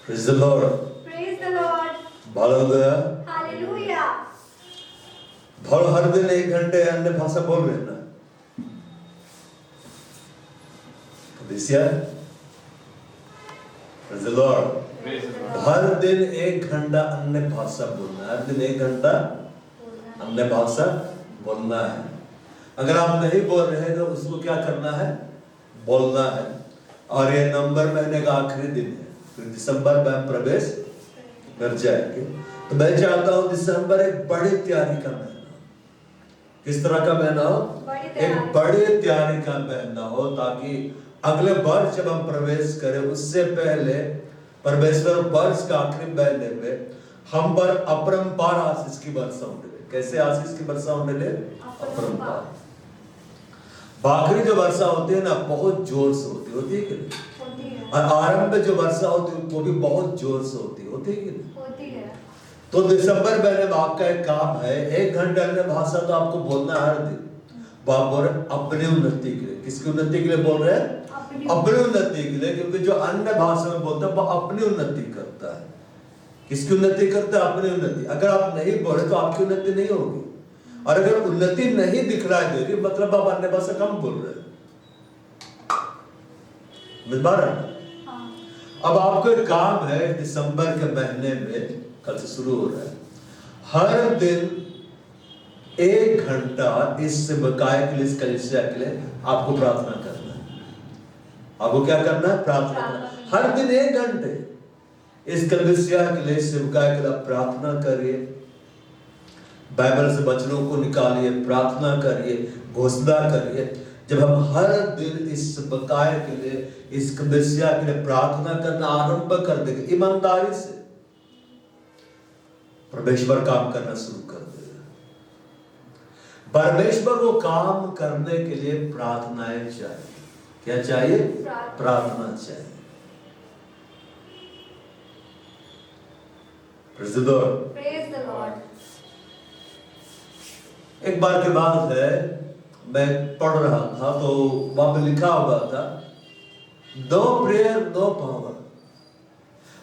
Praise the Lord. Praise the Lord. Hallelujah. Hallelujah. हर दिन 1 घंटे अन्य भाषा बोल रहे हैं ना? कलीसिया? Praise the Lord. हर दिन 1 घंटा अन्य भाषा बोलना है। हर दिन 1 घंटा अन्य भाषा बोलना है। अगर आप नहीं बोल रहे हैं तो उसको क्या करना है? बोलना है। और ये नवंबर महीने का आखिरी दिन है, फिर दिसंबर में हम प्रवेश कर जाएंगे। तो मैं चाहता हूँ दिसंबर एक बड़ी तैयारी का महीना। किस तरह का महीना हो? एक बड़ी तैयारी का महीना हो, ताकि अगले वर्ष जब हम प्रवेश करें उससे पहले परमेश्वर वर्ष का आखिरी महीने में हम पर अपरंपार आशीष की वर्षा उंडेले। कैसे आशीष की वर्षा उंडेले? अपरंपार। बाकी जो वर्षा होती है ना, बहुत जोर से होती है कि नहीं? और आरंभ में जो वर्षा होती है वो भी बहुत जोर से होती है कि नहीं? होती है। तो दिसंबर महीने में आपका एक काम है, 1 घंटे अन्य भाषा तो आपको बोलना है हर दिन। बाप बोल रहे अपनी उन्नति के लिए। किसकी उन्नति के लिए बोल रहे हैं? अपनी उन्नति के लिए। क्योंकि जो अन्य भाषा में बोलता है वो अपनी उन्नति करता है। किसकी उन्नति करता है? अपनी उन्नति। अगर आप नहीं बोले तो आपकी उन्नति नहीं होगी। और अगर उन्नति नहीं दिखलाई दे रही, मतलब आप अन्य भाषा कम बोल रहे हैं। मिल पा रहा है? अब आपको एक काम है, दिसंबर के महीने में कल से शुरू हो रहा है, हर दिन 1 घंटा इस बकाए के लिए, इस कलीसिया के लिए आपको प्रार्थना करना है। आपको क्या करना है? प्रार्थना करना। हर दिन 1 घंटे इस कलीसिया के लिए, इस बकाए के लिए प्रार्थना करिए। बाइबल से वचनों को निकालिए, प्रार्थना करिए, घोषणा करिए। जब हम हर दिन इस बकाए के लिए, इस कलीसिया के लिए प्रार्थना करना आरंभ कर देंगे, ईमानदारी से परमेश्वर काम करना शुरू कर देगा। परमेश्वर को काम करने के लिए प्रार्थनाएं चाहिए। क्या चाहिए? प्रार्थना चाहिए। Praise the Lord. Praise the Lord. एक बार की बात है, मैं पढ़ रहा था तो वहां पे लिखा हुआ था, नो प्रेयर नो पावर।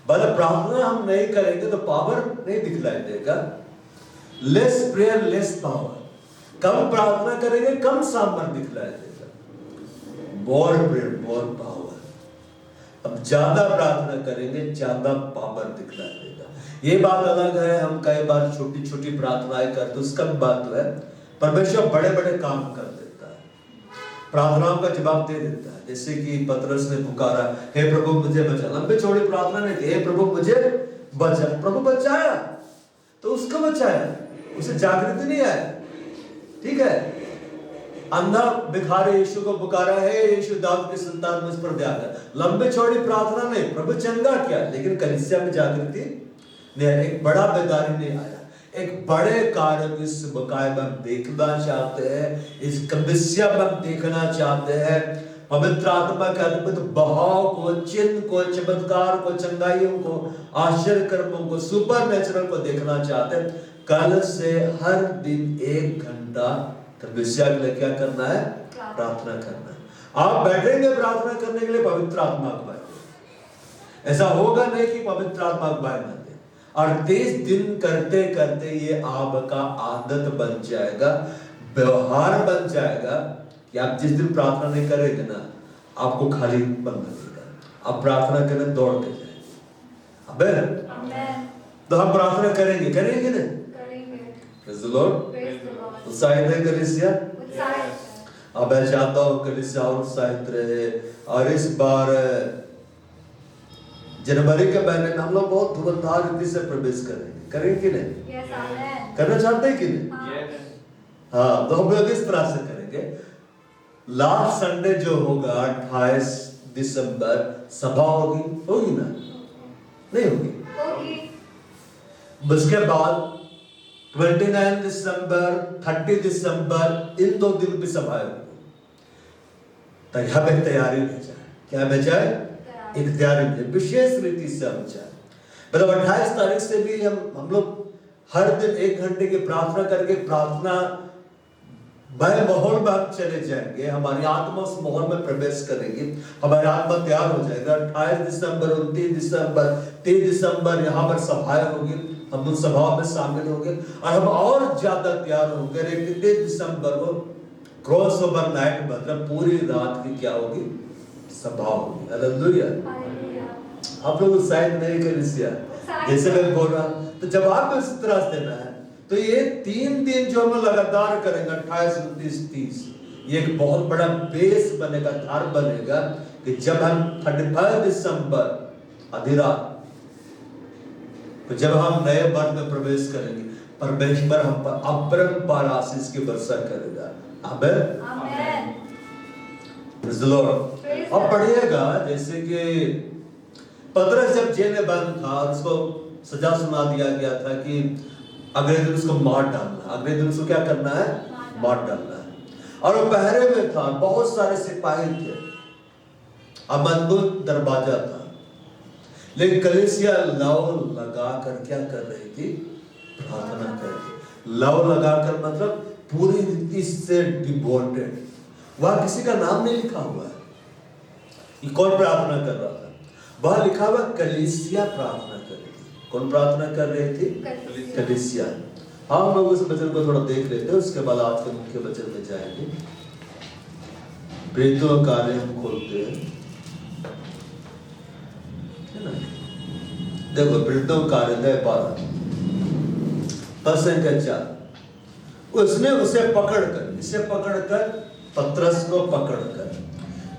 मतलब प्रार्थना हम नहीं करेंगे तो पावर नहीं दिखलाई देगा। Less prayer less power. कम प्रार्थना करेंगे कम सामर्थ्य दिखलाई देगा। More prayer more power. अब ज्यादा प्रार्थना करेंगे ज्यादा पावर दिखलाई देगा। ये बात अलग है, हम कई बार छोटी छोटी प्रार्थनाएं करते, उसका भी बात है। परमेश्वर बड़े बड़े काम कर देता है, प्रार्थनाओं का जवाब दे देता है। जैसे कि पतरस ने पुकारा, हे प्रभु मुझे बचा। लंबी चौड़ी प्रार्थना नहीं थी, हे प्रभु मुझे बचा। प्रभु बचाया, तो उसको बचाया, उसे जागृति नहीं आया। ठीक है। अंधा भिखारी यीशु को पुकारा, हे यीशु दाऊद की संतान मुझ पर दया कर। लंबी चौड़ी प्रार्थना नहीं, प्रभु चंगा किया, लेकिन कलीसिया में जागृति नहीं, एक बड़ा बेदारी नहीं आया। एक बड़े कार्य इस बकाए में हम देखना चाहते हैं, इस कलीसिया में हम देखना चाहते हैं। पवित्र आत्मा के अद्भुत बहाव को, चिन्ह को, चमत्कार को, चंगाइयों को, आश्चर्य कर्मों को, सुपर नेचुरल को देखना चाहते हैं। कल से हर दिन 1 घंटा कलीसिया के लिए क्या करना है? प्रार्थना करना है। आप बैठेंगे प्रार्थना करने के लिए, पवित्र आत्मा अगुवाई। ऐसा होगा नहीं कि पवित्र आत्मा अगुवाई न दे। और 30 दिन करते करते ये आपका आदत बन जाएगा, व्यवहार बन जाएगा कि आप जिस दिन प्रार्थना नहीं करेंगे ना, आपको खाली बन लगेगा। आप प्रार्थना करने दौड़ के जाएंगे। आमीन। तो हम प्रार्थना करेंगे ना? करेंगे। Praise the Lord. उत्साहित है कलीसिया? अब मैं चाहता हूँ कलीसिया और उत्साहित रहे। और इस बार जनवरी के महीने में हम लोग बहुत धुरंधार रीति से प्रवेश करेंगे कि नहीं? करना चाहते हैं कि नहीं? हाँ, तो हम लोग इस तरह से करेंगे। लास्ट संडे जो होगा 28 दिसंबर सभा होगी ना? नहीं होगी। उसके बाद 29 दिसंबर 30 दिसंबर इन 2 दिन भी सभा होगी। तो यहाँ पे तैयारी हो जाए। क्या बचाए? एक तैयारी विशेष रीति से हम चाहे। मतलब 28 तारीख से भी हम लोग हर दिन 1 घंटे की प्रार्थना करके प्रार्थना वह माहौल में हम चले जाएंगे, हमारी आत्मा उस माहौल में प्रवेश करेगी, हमारी आत्मा तैयार हो जाएगा। 28 दिसंबर, 29 दिसंबर, 30 दिसंबर यहाँ पर सभाएं होगी, हम उन सभाओं में शामिल होंगे और हम और ज्यादा तैयार होंगे। 31 दिसंबर को क्रॉस ओवर नाइट, मतलब पूरी रात की क्या होगी, सभा होगी। हालेलुया। आप लोग उत्साहित नहीं कलीसिया, जैसे मैं बोल रहा हूं, तो जब आप इस तरह देना है तो ये 3 दिन जो हम लगातार करेंगे 28, 29, 30, ये एक बहुत बड़ा बेस बनेगा, धार बनेगा कि जब हम 31 दिसंबर आधी रात, तो जब हम नए वर्ष में प्रवेश करेंगे, परमेश्वर हम पर अपरंपार आशीष की वर्षा करेगा। आमीन, आमीन। Praise the Lord. अब पढ़िएगा, जैसे कि पतरस जब जेल में बंद था, उसको सजा सुना दिया गया था कि अगले दिन उसको मार डालना, अगले दिन उसको क्या करना है, मार डालना है। और वो पहरे में था, बहुत सारे सिपाही थे, अमंदुल दरवाजा था, लेकिन कलीसिया लौ लगा कर क्या कर रही थी, प्रार्थना कर रही। लौ लगाकर मतलब पूरी रीति से डिवोटेड। वहां किसी का नाम नहीं लिखा हुआ है कि कौन प्रार्थना कर रहा था, वहां लिखा हुआ कलीसिया प्रार्थना कर रही थी। कौन प्रार्थना कर रही थी, कलीसिया। हम लोग उस वचन को थोड़ा देख लेते हैं, उसके बाद आज के मुख्य वचन में जाएंगे। प्रेरितों का कार्य हम खोलते हैं, है ना। देखो प्रेरितों का कार्य 12 पद संख्या 4। उसने उसे पकड़कर, इसे पकड़कर, पतरस को पकड़कर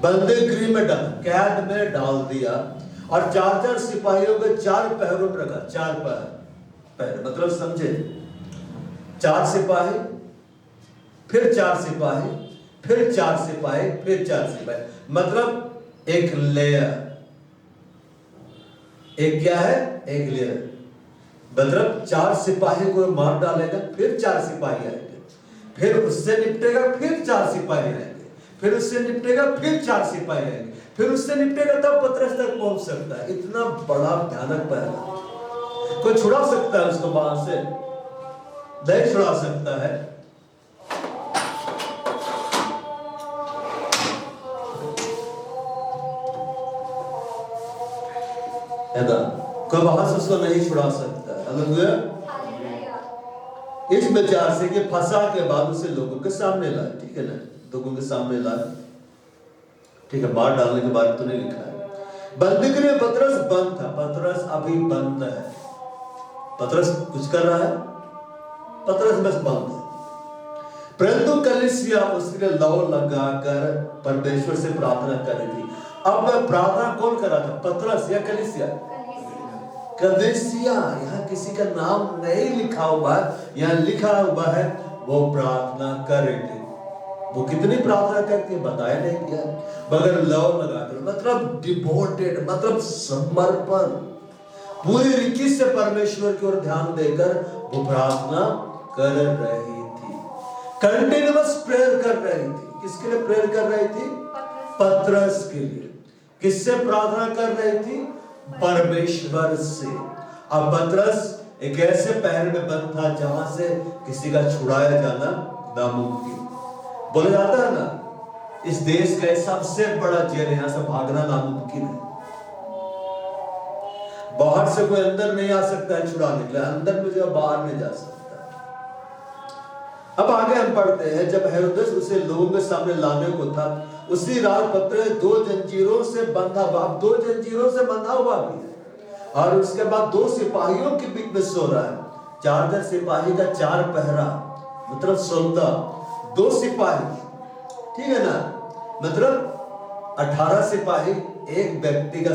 बंदीगृह में डाल, कैद में डाल दिया और 4-4 सिपाहियों के 4 पहरों में रखा। 4 पहर मतलब समझे, 4 सिपाही, फिर 4 सिपाही, फिर 4 सिपाही, फिर 4 सिपाही, मतलब एक लेयर। एक क्या है, एक लेयर, मतलब 4 सिपाही को मार डालेगा, फिर 4 सिपाही आएंगे, फिर उससे निपटेगा, फिर 4 सिपाही आएंगे, फिर उससे निपटेगा, फिर 4 सिपाही आएंगे, फिर उससे निपटेगा, तब पतरस तक पहुंच सकता है। इतना बड़ा भयानक पहरा, कोई छुड़ा सकता है उसको वहां से? नहीं छुड़ा सकता है। कोई वहां से उसको नहीं छुड़ा सकता है। हालेलुया। इस विचार से कि फंसा के बाद उसे लोगों के सामने लाए, ठीक है ना, लोगों के सामने लाए, ठीक है, मार डालने के बाद तो नहीं लिखा है। बंदीगृह में पतरस बंद था, पतरस अभी बंद है। पतरस कुछ कर रहा है, पतरस बस बंद है, परंतु कलीसिया उसके लिए लौ लगाकर परमेश्वर से प्रार्थना कर रही थी। अब प्रार्थना कौन कर रहा था, पतरस या कलीसिया? कलीसिया। यहाँ किसी का नाम नहीं लिखा हुआ है, यहाँ लिखा हुआ है वो प्रार्थना कर रही थी। वो कितनी प्रार्थना करती है बताया नहीं किया, मगर लौ लगाकर, मतलब डिवोटेड, मतलब समर्पण, पूरी रीति से परमेश्वर की ओर ध्यान देकर वो प्रार्थना कर रही थी। कंटिन्यूअस प्रेयर कर रही थी। किसके लिए प्रेयर कर रही थी? पतरस के लिए। किससे प्रार्थना कर रही थी? परमेश्वर से। अब पतरस एक ऐसे पहर में बंद था जहां से किसी का छुड़ाया जाना नामुमकिन। बोला जाता है ना, इस देश का सबसे बड़ा जेल, यहां से भागना नामुमकिन है। बाहर से कोई अंदर नहीं आ सकता है छुड़ाने के लिए, अंदर में जो बाहर नहीं जा सकता। अब आगे हम पढ़ते हैं, जब हेरोदेस उसे लोगों के सामने लाने को था, उसी रात पतरस 2 जंजीरों से बंधा हुआ, 2 जंजीरों से बंधा हुआ भी है, और उसके बाद 2 सिपाहियों के बीच में सो रहा है। 4 सिपाही का 4 पहरा, मतलब 16, 2 सिपाही, ठीक है ना, मतलब 18 सिपाही एक व्यक्ति का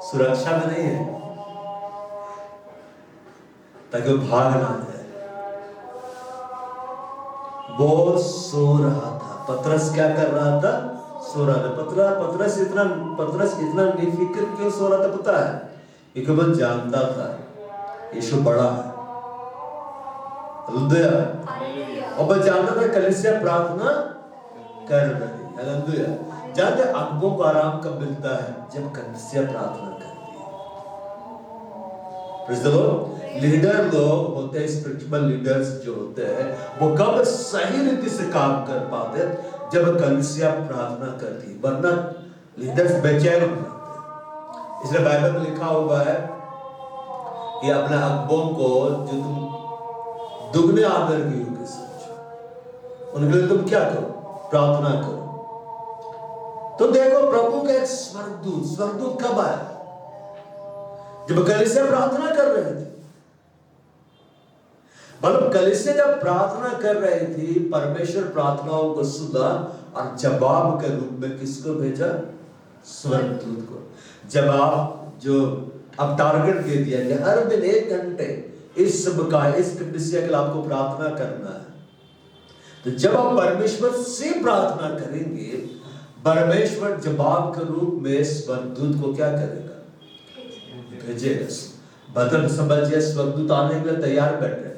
सुरक्षा में नहीं है, ताकि वो भाग ना जाए। वो सो रहा था। पतरस क्या कर रहा था? सो रहा था। पतरस इतना निफिक्र क्यों सो रहा था पता है? क्योंकि वो जानता था यीशु बड़ा है। हालेलुया। और वो जानता था कलीसिया प्रार्थना कर रही है। हालेलुया। जानते आंखों को आराम कब मिलता है? जब कलीसिया प्रार्थना करती है। लीडर लोग होते हैं, स्पिरिचुअल लीडर्स जो होते हैं, वो कब सही रीति से काम कर पाते जब कलीसिया प्रार्थना करती, वरना लीडर्स बेचैन हो जाते। इसलिए बाइबल में लिखा हुआ है कि अपने अगुओं को जो तुम दुगने आदर की योग्य समझो, उनके लिए तुम क्या करो, प्रार्थना करो। तो देखो प्रभु का एक स्वर्गदूत कब आया? जब कलीसिया प्रार्थना कर रहे थे। मतलब कलीसिया जब प्रार्थना कर रही थी, परमेश्वर प्रार्थनाओं को सुना और जवाब के रूप में किसको भेजा? स्वर्गदूत को। जवाब जो अब टारगेट दे दिया गया, हर दिन 1 घंटे इस कलीसिया के लिए आपको प्रार्थना करना है। तो जब आप परमेश्वर से प्रार्थना करेंगे, परमेश्वर जवाब के रूप में स्वर्गदूत को क्या करेगा? भेजेगा। बदल समझिए, स्वर्गदूत आने के लिए तैयार बैठे,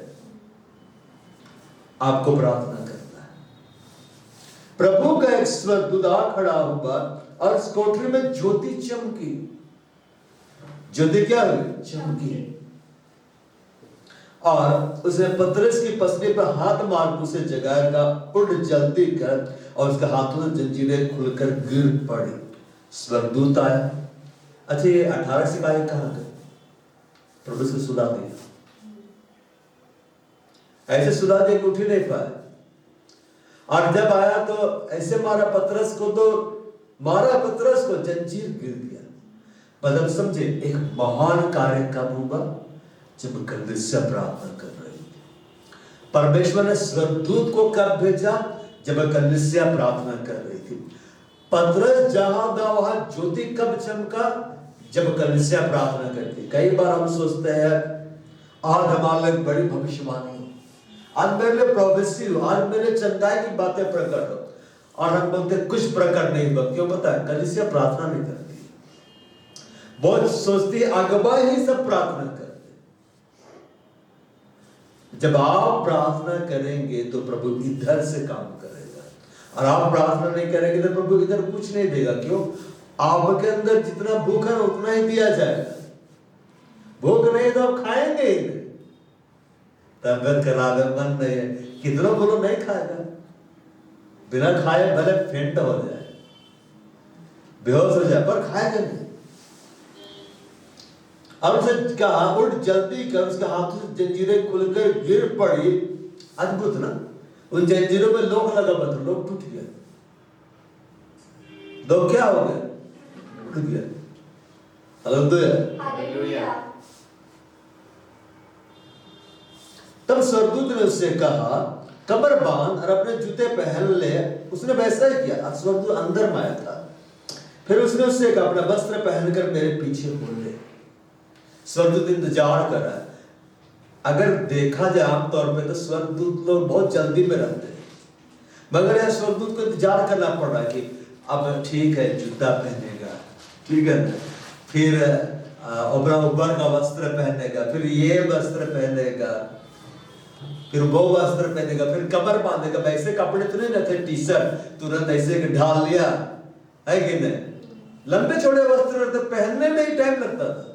आपको प्रार्थना करना है। प्रभु का एक स्वर्गदूत खड़ा हुआ और इस कोठरी में ज्योति चमकी। ज्योति क्या हुई? चमकी। और उसने पतरस की पसली पर हाथ मार उसे जगाएगा, उड़ जल्दी कर, और उसके हाथों से जंजीरें खुलकर गिर पड़ी। स्वर्गदूत आया। अच्छा, ये 18 सिपाही कहां गए? प्रभु से सुला दिया, ऐसे सुला दे के उठ ही नहीं पाए। और जब आया तो ऐसे मारा पतरस को, जंजीर गिर गया। मतलब समझे, एक महान कार्य कब हुआ? जब कलीसिया प्रार्थना कर रही थी। परमेश्वर ने स्वर्गदूत को कब भेजा? जब कलीसिया प्रार्थना कर रही थी। पतरस जहां था वहां ज्योति कब चमका? जब कलीसिया प्रार्थना करती। कई बार हम सोचते हैं आज हमारे लिए बड़ी भविष्यवाणी हो, आज मेरे लिए प्रोफेसी हो, आज मेरे चंदाई की बातें प्रकट हो, और हम बोलते कुछ प्रकट नहीं हुआ। क्यों? पता है, कलीसिया प्रार्थना नहीं करती। बहुत सोचती है अगुवा ही सब प्रार्थना करते। जब आप प्रार्थना करेंगे तो प्रभु इधर से काम करेगा, और आप प्रार्थना नहीं करेंगे तो प्रभु इधर कुछ नहीं देगा। क्यों? आपके अंदर जितना भूख है उतना ही दिया जाएगा। भूख नहीं तो आप खाएंगे ही नहीं। तबियत खराब है, मन नहीं है, कितना बोलो नहीं खाएगा, बिना खाए भले फेंट हो जाए, बेहोश हो जाए, पर खाएगा नहीं। अब उसे कहा उठ जल्दी कर, उसके हाथों से जंजीरें खुलकर गिर पड़ी। अद्भुत ना, उन जंजीरों में लोग लगा हुआ था, लोग टूट गए। लोग क्या हो गए? टूट गए। हालेलुया। तब स्वर्गदूत ने उससे कहा कमर बांध और अपने जूते पहन ले। उसने वैसा ही किया। स्वर्गदूत अंदर में आया था। फिर उसने उससे कहा अपना वस्त्र पहनकर मेरे पीछे हो ले। स्वर्गदूत इंतजार कर रहा है। अगर देखा जाए आमतौर पे तो स्वर्गदूत लोग बहुत जल्दी में रहते हैं, मगर यह स्वर्गदूत को इंतजार करना पड़ रहा है कि अब ठीक है, जूता पहनेगा, ठीक है ना, फिर ऊपर का वस्त्र पहनेगा, फिर ये वस्त्र पहनेगा, फिर वो वस्त्र पहनेगा, फिर कमर बांधेगा। वैसे कपड़े तो नहीं रहते टी शर्ट तुरंत ऐसे ढाल लिया, है कि नहीं? लंबे छोटे वस्त्र रहते, पहनने में ही टाइम लगता था।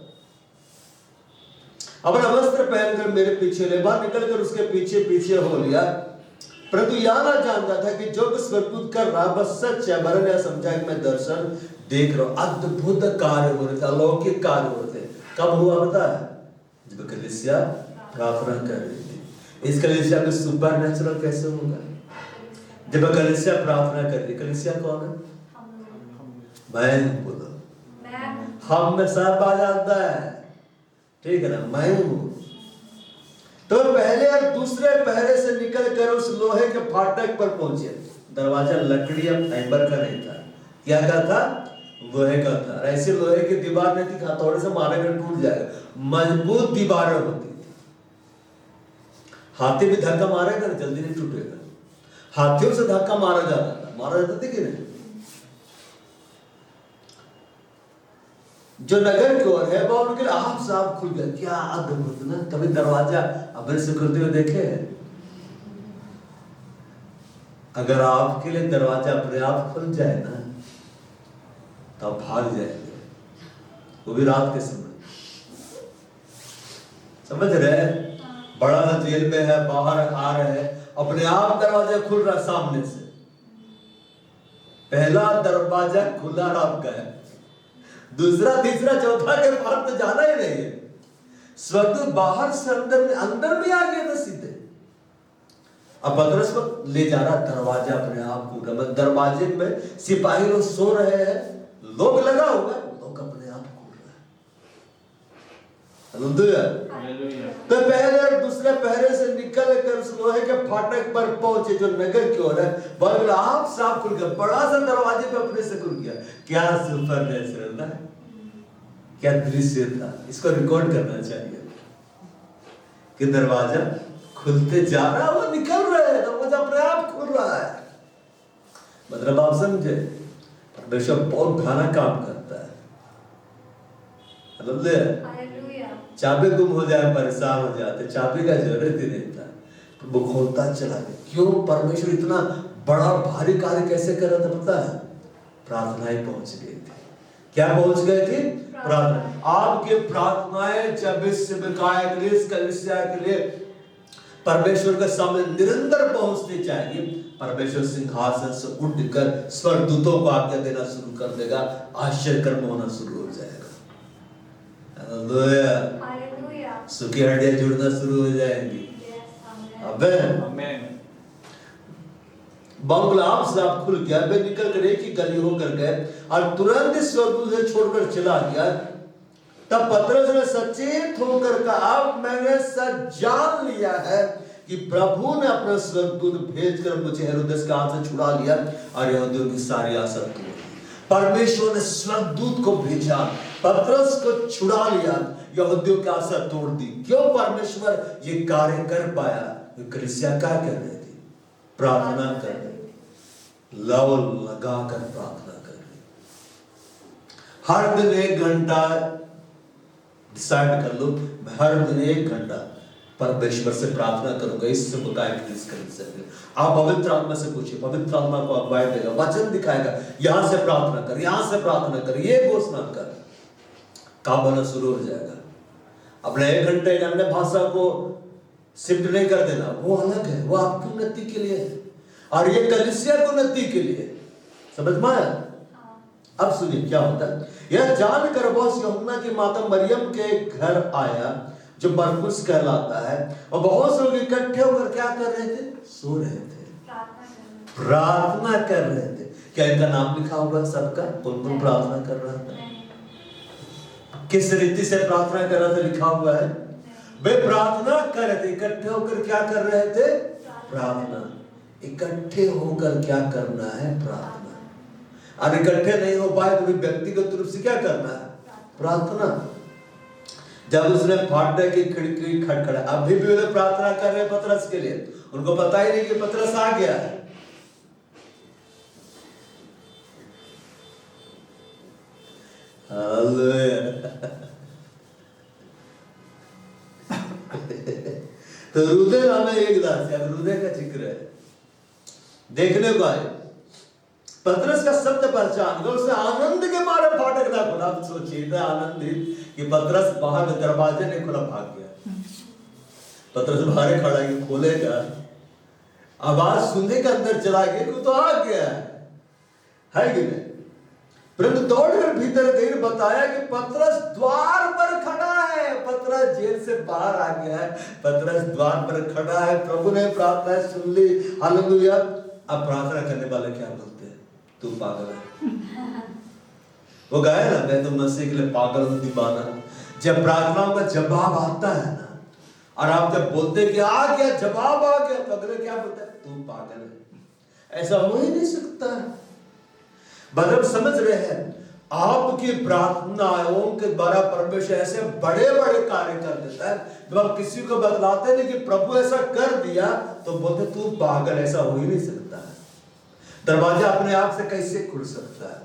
अपना वस्त्र पहनकर मेरे पीछे ले, बाहर निकलकर उसके पीछे पीछे हो लिया। परंतु यह ना जानता था कि जो स्वर्गदूत कर रहा बस सच है। मैंने यह समझा कि मैं दर्शन देख रहा हूं। अद्भुत कार्य हो रहे थे, अलौकिक कार्य हो रहे थे। कब हुआ पता है? जब कलीसिया प्रार्थना कर रही थी। इस कलीसिया में सुपर नेचुरल कैसे होगा? जब कलीसिया प्रार्थना कर रही। कलीसिया कौन है? मैं बोलो, हम में सब आ जाता है, ठीक है ना, मैं हूं। तो पहले और दूसरे पहरे से निकलकर उस लोहे के फाटक पर पहुंचे। दरवाजा लकड़ी या फाइबर का नहीं था। क्या का था? लोहे का था। ऐसे लोहे की दीवार नहीं थी, हथौड़े से मारेगा टूट जाएगा। मजबूत दीवारें होती थी। हाथी भी धक्का मारेगा जल्दी नहीं टूटेगा। हाथियों से धक्का मारा जाता था, मारा जाता था कि नहीं? जो नगर की ओर है वो उनके आप साफ खुल गया। क्या अद्भुत ना! कभी दरवाजा अपने से खुलते हुए देखे? अगर आपके लिए दरवाजा अपने आप खुल जाए ना तो आप भाग जाएंगे, वो भी रात के समय। समझ रहे हैं? बड़ा सा जेल में है, बाहर आ रहे हैं, अपने आप दरवाजा खुल रहा सामने से। पहला दरवाजा खुला आपका है, दूसरा तीसरा चौथा के बाद तो जाना ही नहीं है। स्वर्गदूत बाहर से अंदर भी आ गए थे सीधे। अब पतरस को ले जा रहा, दरवाजा अपने आप खुल रहा, दरवाजे में सिपाही लोग सो रहे हैं, लोग लगा होगा, लोग अपने आप खुल रहा है। हालेलुया। तो पहले दूसरे पहरे से निकल कर उस लोहे के फाटक पर पहुंचे जो नगर की ओर है, बगल आप साफ खुल गया, बड़ा सा दरवाजे पे अपने से खुल गया। क्या सुपरनैचुरल ना, क्या दृश्य था, इसको रिकॉर्ड करना चाहिए कि दरवाजा खुलते जा रहा, वो निकल रहा है, दरवाजा अपने आप खुल रहा है। मतलब आप समझे, परमेश्वर बहुत घाना काम करता है। हालेलुया। चाबी गुम हो जाए परेशान हो जाते, चाबी का जरूरत ही नहीं था, वो खोलता चला गया। क्यों? परमेश्वर इतना बड़ा भारी कार्य कैसे कर रहा था पता है? प्रार्थनाएं पहुंच गई थी। क्या पहुंच गए थे? प्रार्थना। आपके प्रार्थनाएं जब इस कलीसिया के लिए परमेश्वर के सामने निरंतर पहुंचनी चाहिए, परमेश्वर सिंहासन से उठकर स्वर्गदूतों को आज्ञा देना शुरू कर देगा, आश्चर्य कर्म होना शुरू हो जाएगा। हालेलुया। सुखी हड्डियां जुड़ना शुरू हो जाएंगी। आमीन। बंगला आप खुल गया, वे निकल कर एक ही गली होकर गए और तुरंत स्वर्गदूत से छोड़कर चला गया। तब पतरस ने सचेत होकर कहा, अब मैंने सच जान लिया है कि प्रभु ने अपना स्वर्गदूत भेजकर मुझे हेरोदेस के हाथ से छुड़ा लिया और यहूदियों की सारी आशा तोड़ दी। परमेश्वर ने स्वर्गदूत को भेजा, पतरस को छुड़ा लिया, यहूदियों की आशा तोड़ दी। क्यों परमेश्वर ये कार्य कर पाया? कलीसिया क्या कर रही थी? प्रार्थना कर रही, लव लगा कर प्रार्थना कर रही। हर दिन 1 घंटा डिसाइड कर लो, मैं हर दिन 1 घंटा परमेश्वर से प्रार्थना करूंगा, इससे मुताबिक कर सकते। आप पवित्र आत्मा से पूछिए, पवित्र आत्मा को अगुवाई देगा, वचन दिखाएगा, यहां से प्रार्थना कर, यहां से प्रार्थना कर, ये घोषणा कर, काम होना शुरू हो जाएगा। अपने 1 घंटे अन्य भाषा को शिफ्ट नहीं कर देना, वो अलग है, वो आपकी उन्नति के लिए है और ये कलीसिया की उन्नति के लिए। समझ में आया? अब सुनिए क्या होता है। यह जानकर बॉस यूहन्ना की माता मरियम के घर आया जो मरकुस कहलाता है, और बहुत से लोग इकट्ठे होकर क्या कर रहे थे? सो रहे थे, प्रार्थना कर रहे थे। क्या इनका नाम लिखा होगा सबका? कौन कौन प्रार्थना कर रहा था, किस रीति से प्रार्थना कर रहा था, लिखा हुआ है? वे प्रार्थना कर रहे थे, इकट्ठे होकर क्या कर रहे थे? प्रार्थना। इकट्ठे होकर क्या करना है? प्रार्थना। और इकट्ठे नहीं हो पाए तो भी व्यक्तिगत रूप से क्या करना है? प्रार्थना। जब उसने फाटक की खिड़की खटखड़ा, अभी भी वे प्रार्थना कर रहे पतरस के लिए, उनको पता ही नहीं कि पतरस आ गया है। तो रुदे नाम एक दास, अब रुदे का जिक्र है, देखने को आए, पतरस का शब्द पहचान गए, उसे आनंद के मारे फाटक ना खुला। आप सोचिए, इतना आनंदित कि पतरस बाहर दरवाजे नहीं खुला, भाग गया। पतरस बाहर खड़ा है, खोलेगा, आवाज सुनने के अंदर चला गया, तो आ गया है कि नहीं? परंतु दौड़कर भीतर गए, बताया कि पतरस द्वार पर खड़ा है। पतरस जेल से बाहर आ गया है, पतरस द्वार पर खड़ा है। प्रभु ने प्रार्थना सुन ली, हालेलुया। अब प्रार्थना करने वाले क्या बोलते हैं? तू पागल है। वो गाया ना, मैं तो मसीह के लिए पागल हूं, दीवाना। जब प्रार्थनाओं का जवाब आता है ना, और आप जब बोलते कि आ गया, जवाब आ गया, तो अगले क्या बोलता है? तू पागल है। ऐसा हो ही नहीं सकता। मतलब समझ रहे हैं, आपकी प्रार्थनाओं के द्वारा परमेश्वर ऐसे बड़े बड़े कार्य कर देता है। जब आप किसी को बतलाते नहीं कि प्रभु ऐसा कर दिया, तो बोलते तू पागल, ऐसा हो ही नहीं सकता है। दरवाजा अपने आप से कैसे खुल सकता है?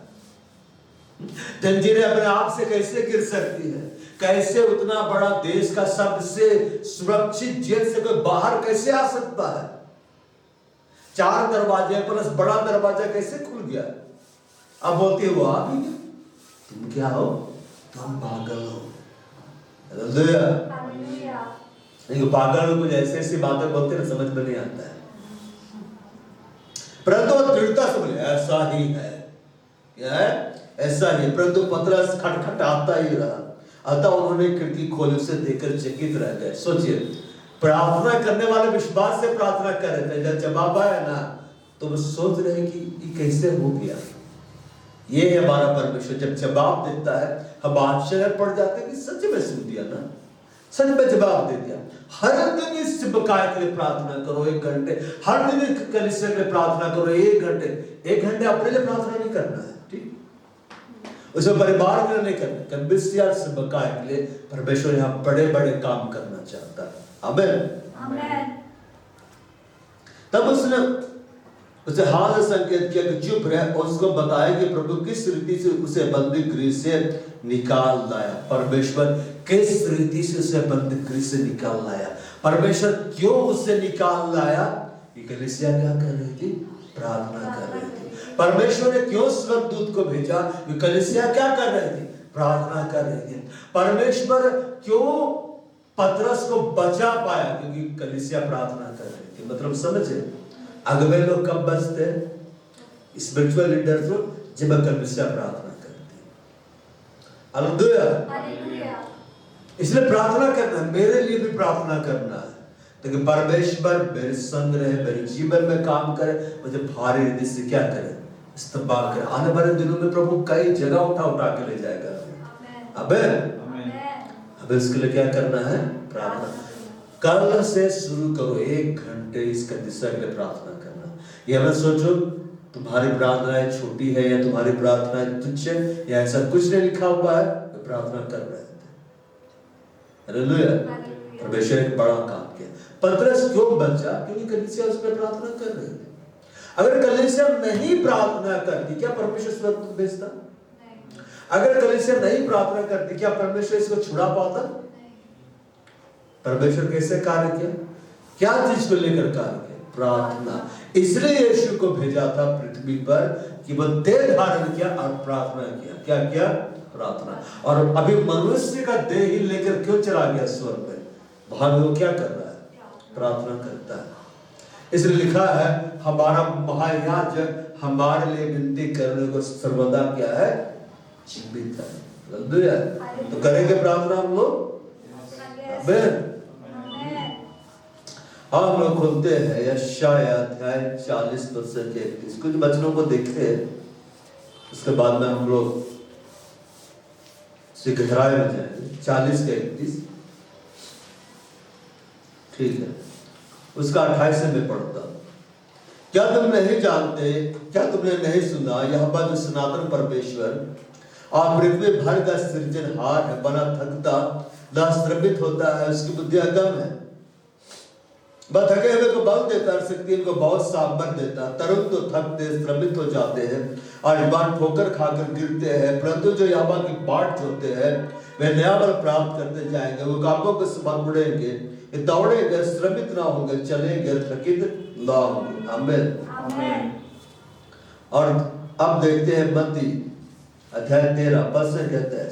जंजीरें अपने आप से कैसे गिर सकती है? कैसे उतना बड़ा देश का सबसे सुरक्षित जेल से कोई बाहर कैसे आ सकता है? 4 दरवाजे प्लस बड़ा दरवाजा कैसे खुल गया? अब बोलती है वो आप ही, तुम क्या हो? तुम पागल हो। हालेलुया। हालेलुया। नहीं पागल लोग कुछ ऐसी ऐसी बातें बोलते हैं समझ में नहीं आता है, परंतु दृढ़ता से बोले ऐसा ही है। क्या है? ऐसा ही। परंतु पतरस खटखटाता ही रहा। अतः उन्होंने खिड़की खोली, उसे देखकर चकित रह गए। सोचिए, प्रार्थना करने वाले विश्वास से प्रार्थना कर रहे थे, जब जवाब आया ना तो वो सोच रहे हैं कि ये कैसे हो गया। ये है हमारा परमेश्वर, जब जवाब देता है हम आश्चर्य पड़ जाते हैं कि सच में सुन दिया ना, सच में जवाब दे दिया। हर दिन इस बकाए के लिए प्रार्थना करो 1 घंटे, हर दिन इस कलीसिया के लिए प्रार्थना करो 1 घंटे। 1 घंटे अपने लिए प्रार्थना नहीं करना है, ठीक, उसे परिवार के लिए नहीं करना, कलीसिया से बकाए के लिए परमेश्वर यहाँ बड़े बड़े काम करना चाहता है। आमीन आमीन। तब उसने उसे हाथ से संकेत किया कि चुप रहे और उसको बताया कि प्रभु किस रीति से उसे बंदी गृह से निकाल लाया। परमेश्वर किस रीति से उसे बंदी गृह से निकाल लाया, परमेश्वर क्यों उसे निकाल लाया। ये कलीसिया क्या कर रही थी? प्रार्थना कर रही थी। परमेश्वर ने क्यों स्वर्गदूत को भेजा? ये कलीसिया क्या कर रही थी? प्रार्थना कर रही थी। परमेश्वर क्यों पतरस को बचा पाया? क्योंकि कलीसिया प्रार्थना कर रही थी। मतलब समझे, अगवे लोग कब बचते हैं? स्पिरिचुअल लीडर्स लोग जब कलीसिया प्रार्थना करती है। हालेलुया। हालेलुया। इसलिए प्रार्थना करना है, मेरे लिए भी प्रार्थना करना है ताकि परमेश्वर मेरे संग रहे, मेरे जीवन में काम करे, मुझे भारी रीति से क्या करे? इस्तेमाल करे। आने वाले दिनों में प्रभु कई जगह उठा के ले जाएगा। आमीन। अब इसके लिए क्या करना है? प्रार्थना। कल से शुरू करो 1 घंटे इस कलीसिया के लिए प्रार्थना करना। ये मत सोचो तुम्हारी प्रार्थनाएं छोटी है या तुम्हारी प्रार्थनाएं तुच्छ है या ऐसा कुछ नहीं लिखा हुआ है, तो प्रार्थना कर रहे थे। हालेलुया। परमेश्वर एक बड़ा काम किया। पतरस क्यों बचा? क्योंकि कलीसिया उस पर प्रार्थना कर रही थी। अगर कलीसिया नहीं प्रार्थना करती, क्या परमेश्वर स्वर्ग भेजता? अगर कलीसिया नहीं प्रार्थना करती, क्या परमेश्वर इसको छुड़ा पाता? परमेश्वर कैसे कार्य किया? क्या चीज को लेकर कार्य किया? प्रार्थना। इसलिए यीशु को भेजा था पृथ्वी पर कि वह देह धारण किया और प्रार्थना किया। क्या किया? प्रार्थना। और अभी मनुष्य का देह ही लेकर क्यों चला गया स्वर्ग में? वहां वो क्या कर रहा है? प्रार्थना करता है। इसलिए लिखा है हमारा महायाजक हमारे लिए विनती करने को सर्वदा क्या है? जीवित है। हालेलुया। तो करेंगे प्रार्थना हम लोग? आमीन। हम लोग खोलते हैं यशायाह अध्याय 40 पद से 31। कुछ वचनों को देखते हैं, उसके बाद में हम लोग से गहराई में जाएंगे। 40 के 31, ठीक है। उसका 28 से मैं पढ़ता हूं। क्या तुम नहीं जानते, क्या तुमने नहीं सुना, यहोवा जो सनातन परमेश्वर और पृथ्वी भर का सृजनहार है, बना थकता ना श्रमित होता है, उसकी बुद्धि अगम है। वह थके हुए को बल देता है, शक्ति इनको बहुत सामर्थ देता। तरुण तो थकते श्रमित हो जाते हैं और युवान ठोकर खाकर गिरते हैं, परंतु जो यहोवा की बाट जोते हैं वे नया बल प्राप्त करते जाएंगे। वो कामों के समान उड़ेंगे, दौड़ेंगे, श्रमित ना होंगे, चलेंगे, थकित ना होंगे। आमीन। और अब देखते हैं मत्ती अध्याय 13 पद से कहते हैं,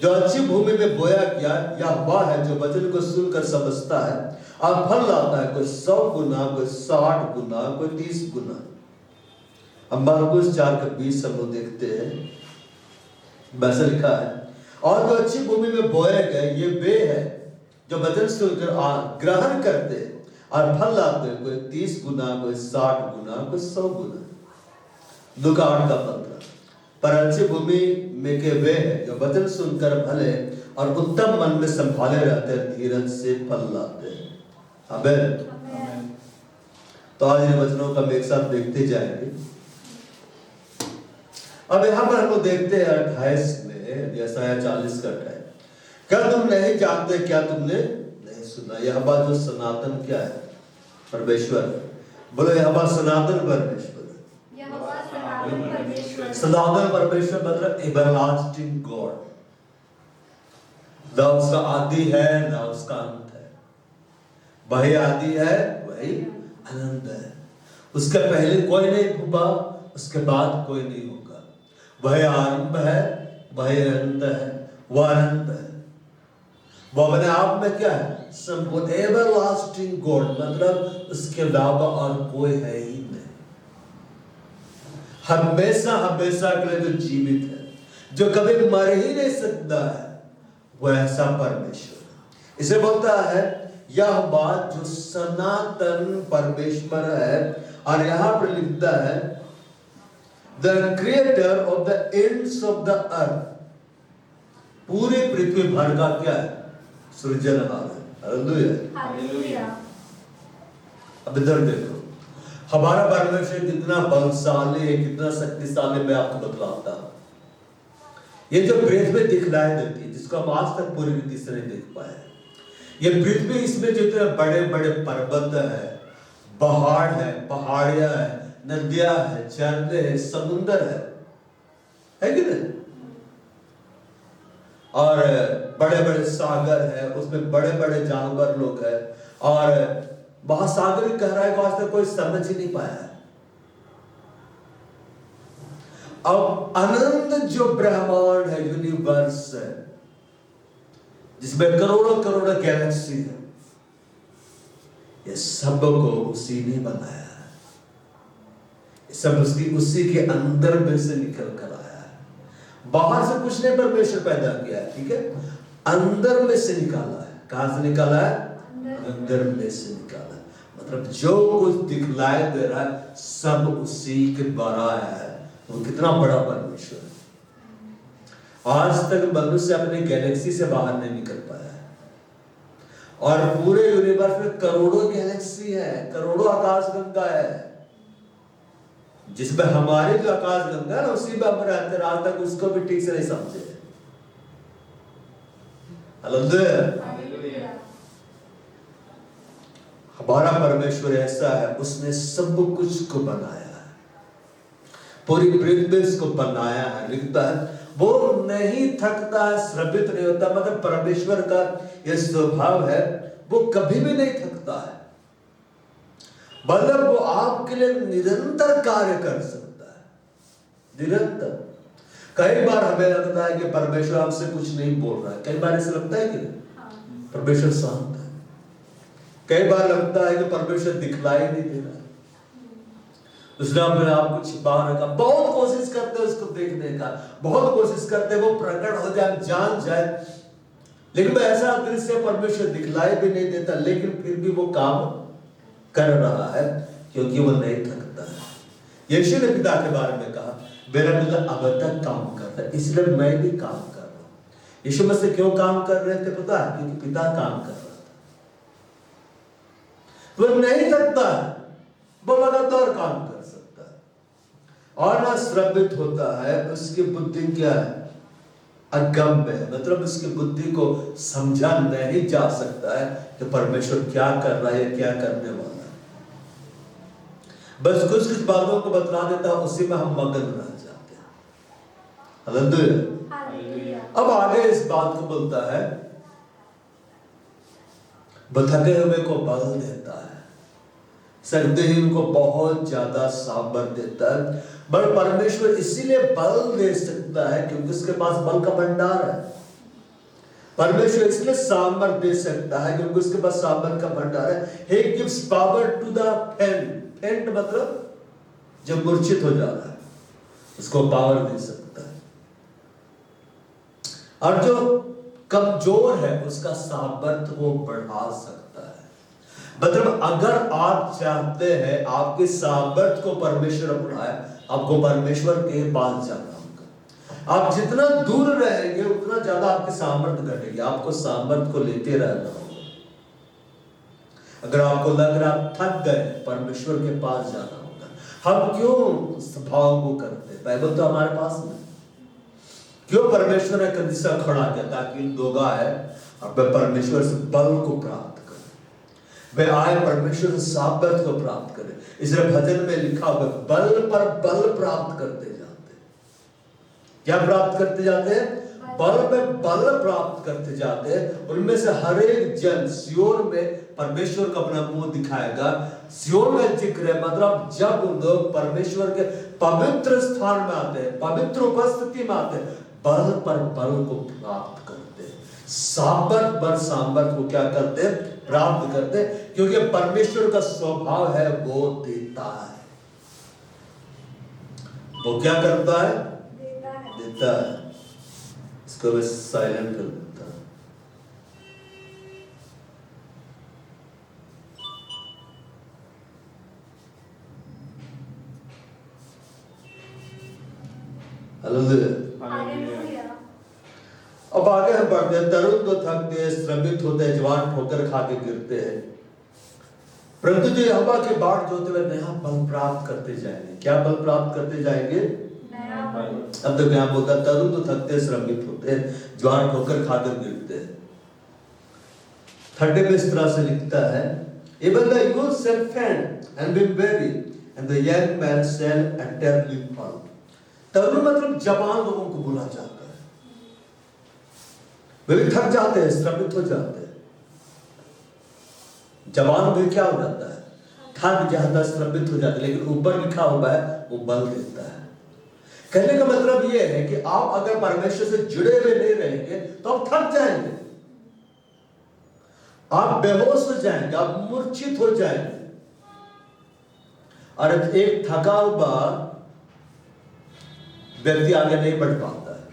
जो अच्छी भूमि में बोया गया यह वह है जो वचन को सुनकर समझता है और फल लाता है, कोई 100 गुना, कोई 60 गुना, कोई 30 गुना। अब मार्कुस 4 के 20 हम लोग देखते हैं, वैसे लिखा है, और जो अच्छी भूमि में बोए गए ये वे है जो वचन सुनकर ग्रहण करते और फल लाते, कोई 30 गुना, कोई 60 गुना, कोई 100 गुना। लूका 8 का 15। पर अच्छी भूमि में के वे है जो वचन सुनकर भले और उत्तम मन में संभाले रहते हैं, धीरज से फल लाते हैं। आमीन। तो आज इन वचनों का हम एक साथ देखते जाएंगे। अब यहाँ पर हम लोग देखते हैं 28 में, यशायाह 40 का 28। क्या तुम नहीं जानते, क्या तुमने नहीं सुना, यहोवा जो सनातन क्या है? परमेश्वर। बोलो यहोवा सनातन परमेश्वर। सनातन परमेश्वर मतलब एवरलास्टिंग गॉड। ना उसका आदि है ना उसका अंत है, वही आदि है वही अनंत है। उसके पहले कोई नहीं हुआ, उसके बाद कोई नहीं होगा। वह आरंभ है, वह अंत है, वह अनंत है। वो अपने आप में क्या है? संपूर्ण, एवरलास्टिंग गॉड, मतलब उसके अलावा और कोई है ही नहीं। हमेशा हमेशा के लिए जो जीवित है, जो कभी मर ही नहीं सकता है, वो ऐसा परमेश्वर। इसे बोलता है यह बात जो सनातन परमेश्वर है। और यहां पर लिखता है the creator of the ends of the earth, पूरी पृथ्वी भर का क्या है? सृजनहार है। हालेलुया। हालेलुया। अब इधर देखो, हमारा परमेश्वर कितना बलशाली है, कितना शक्तिशाली, मैं आपको बतलाता हूं। ये जो पृथ्वी दिखलाई देती है, जिसको हम आज तक पूरी रीति से नहीं देख पाए, ये पृथ्वी, इसमें जितने बड़े बड़े पर्वत है, पहाड़ है, पहाड़ियां है, नदियां है, झरने है, समुंदर है कि नहीं? और बड़े बड़े सागर है, उसमें बड़े बड़े जानवर लोग हैं, और महासागर की गहराई को आज तक कोई समझ ही नहीं पाया है। अब अनंत जो ब्रह्मांड है, यूनिवर्स है, जिसमें करोड़ों करोड़ों गैलेक्सी है, ये सब को उसी ने बनाया है। ये सब उसी के अंदर में से निकल कर आया है। बाहर से कुछ नहीं परमेश्वर पैदा किया है, ठीक है? अंदर में से निकाला है। कहां से निकाला है? अंदर में से निकाला है। मतलब जो कुछ दिखलाई दे रहा है, सब उसी के द्वारा आया है। वो कितना बड़ा परमेश्वर है। आज तक मनुष्य अपने गैलेक्सी से बाहर नहीं निकल पाया है, और पूरे यूनिवर्स में करोड़ों गैलेक्सी है, करोड़ों आकाशगंगा है, जिसमें हमारी जो आकाशगंगा है, उसी में हम रहते, आज तक उसको भी ठीक से नहीं समझे। हालेलुया। हमारा परमेश्वर ऐसा है, उसने सब कुछ को बनाया है, पूरी पृथ्वी को बनाया है। लिखता है वो नहीं थकता है, श्रमित नहीं होता। मतलब परमेश्वर का यह स्वभाव है, वो कभी भी नहीं थकता है। मतलब वो आपके लिए निरंतर कार्य कर सकता है, निरंतर। कई बार हमें लगता है कि परमेश्वर हमसे कुछ नहीं बोल रहा है, कई बार ऐसा लगता है कि नहीं? परमेश्वर शांत है। कई बार लगता है कि परमेश्वर दिखलाई नहीं दे रहा है, उसने अपने आप को छिपा रखा। बहुत कोशिश करते हैं उसको देखने का, बहुत कोशिश करते हैं वो प्रकट हो जाए, जान जाए, लेकिन ऐसा दृश्य परमेश्वर दिखलाई भी नहीं देता। लेकिन फिर भी वो काम कर रहा है, क्योंकि वो नहीं थकता है। यीशु ने पिता के बारे में कहा, मेरा पिता अब तक काम करता है, इसलिए मैं भी काम कर रहा हूं। यीशु मसीह क्यों काम कर रहे थे पता है? क्योंकि पिता काम कर रहा था। वो नहीं थकता है, वो लगातार काम कर सकता है और ना श्रमित होता है। उसकी बुद्धि क्या है? अगम्य है। मतलब उसकी बुद्धि को समझा नहीं जा सकता है कि परमेश्वर क्या कर रहा है, क्या करने वाला है। बस कुछ कुछ बातों को बतला देता है, उसी में हम मगन रह जाते हैं। हालेलुया। अब आगे इस बात को बोलता है, थके हुए को बल देता है, शक्तिहीन को बहुत ज्यादा सामर्थ्य देता है। बट परमेश्वर इसीलिए बल दे सकता है क्योंकि उसके पास बल का भंडार है। परमेश्वर इसलिए सामर्थ्य दे सकता है क्योंकि उसके पास सामर्थ्य का भंडार है। He gives power to the faint. फेंट मतलब जब मूर्छित हो जा रहा है, उसको पावर दे सकता है। और जो कमजोर है उसका सामर्थ्य वो बढ़ा सकता है। मतलब अगर आप चाहते हैं आपके सामर्थ्य को परमेश्वर बढ़ाए, आपको परमेश्वर के पास जाना होगा। आप जितना दूर रहेंगे उतना ज्यादा आपके सामर्थ्य घटेगी। आपको सामर्थ्य को लेते रहना होगा। अगर आपको लग रहा आप थक गए, परमेश्वर के पास जाना होगा। हम क्यों स्वभाव को करते हैं? बाइबल तो हमारे पास नहीं। क्यों परमेश्वर ने कलीसिया खड़ा किया? ताकि लोग आए और वे परमेश्वर से बल को प्राप्त करें, वे आए परमेश्वर से सामर्थ्य को प्राप्त करें। इसलिए भजन में लिखा हुआ बल पर बल प्राप्त करते जाते हैं। क्या प्राप्त करते जाते हैं? बल में बल प्राप्त करते जाते हैं। उनमें से हर एक जन सियोन में परमेश्वर का अपना मुंह दिखाएगा। सियोन में जिक्र है, मतलब जब लोग परमेश्वर के पवित्र स्थान में आते हैं, पवित्र उपस्थिति में आते हैं, बल पर बल को प्राप्त करते हैं, सामर्थ पर सामर्थ को क्या करते हैं, प्राप्त करते हैं, क्योंकि परमेश्वर का स्वभाव है वो देता है। वो क्या करता है, देता है। इसको मैं साइलेंट कर देता हूं। हालेलुया। अब आगे हम बढ़ते हैं। तरुण तो थकते हैं, श्रमित होते हैं, जवान ठोकर खा के गिरते हैं, परंतु जो यहोवा की बाट जोते हुए नया बल प्राप्त करते जाएंगे। क्या बल प्राप्त करते जाएंगे, नया बल। अब तो क्या बोलता है, तरुण तो थकते हैं, श्रमित होते हैं, जवान ठोकर खाकर गिरते हैं। 30 में इस तरह से लिखता है, even the youth shall faint and be weary and the young man shall utterly fall। तरुण मतलब जवान लोगों को बोला जाता है, वे भी थक जाते हैं, श्रमित हो जाते हैं। जवान भी क्या हो जाता है, थक जाता है, श्रमित हो जाता है, लेकिन ऊपर लिखा हुआ है वो बल देता है। कहने का मतलब ये है कि आप अगर परमेश्वर से जुड़े हुए नहीं रहेंगे तो आप थक जाएंगे, आप बेहोश हो जाएंगे, आप मूर्छित हो जाएंगे। और एक थका हुआ व्यक्ति आगे नहीं बढ़ पाता है।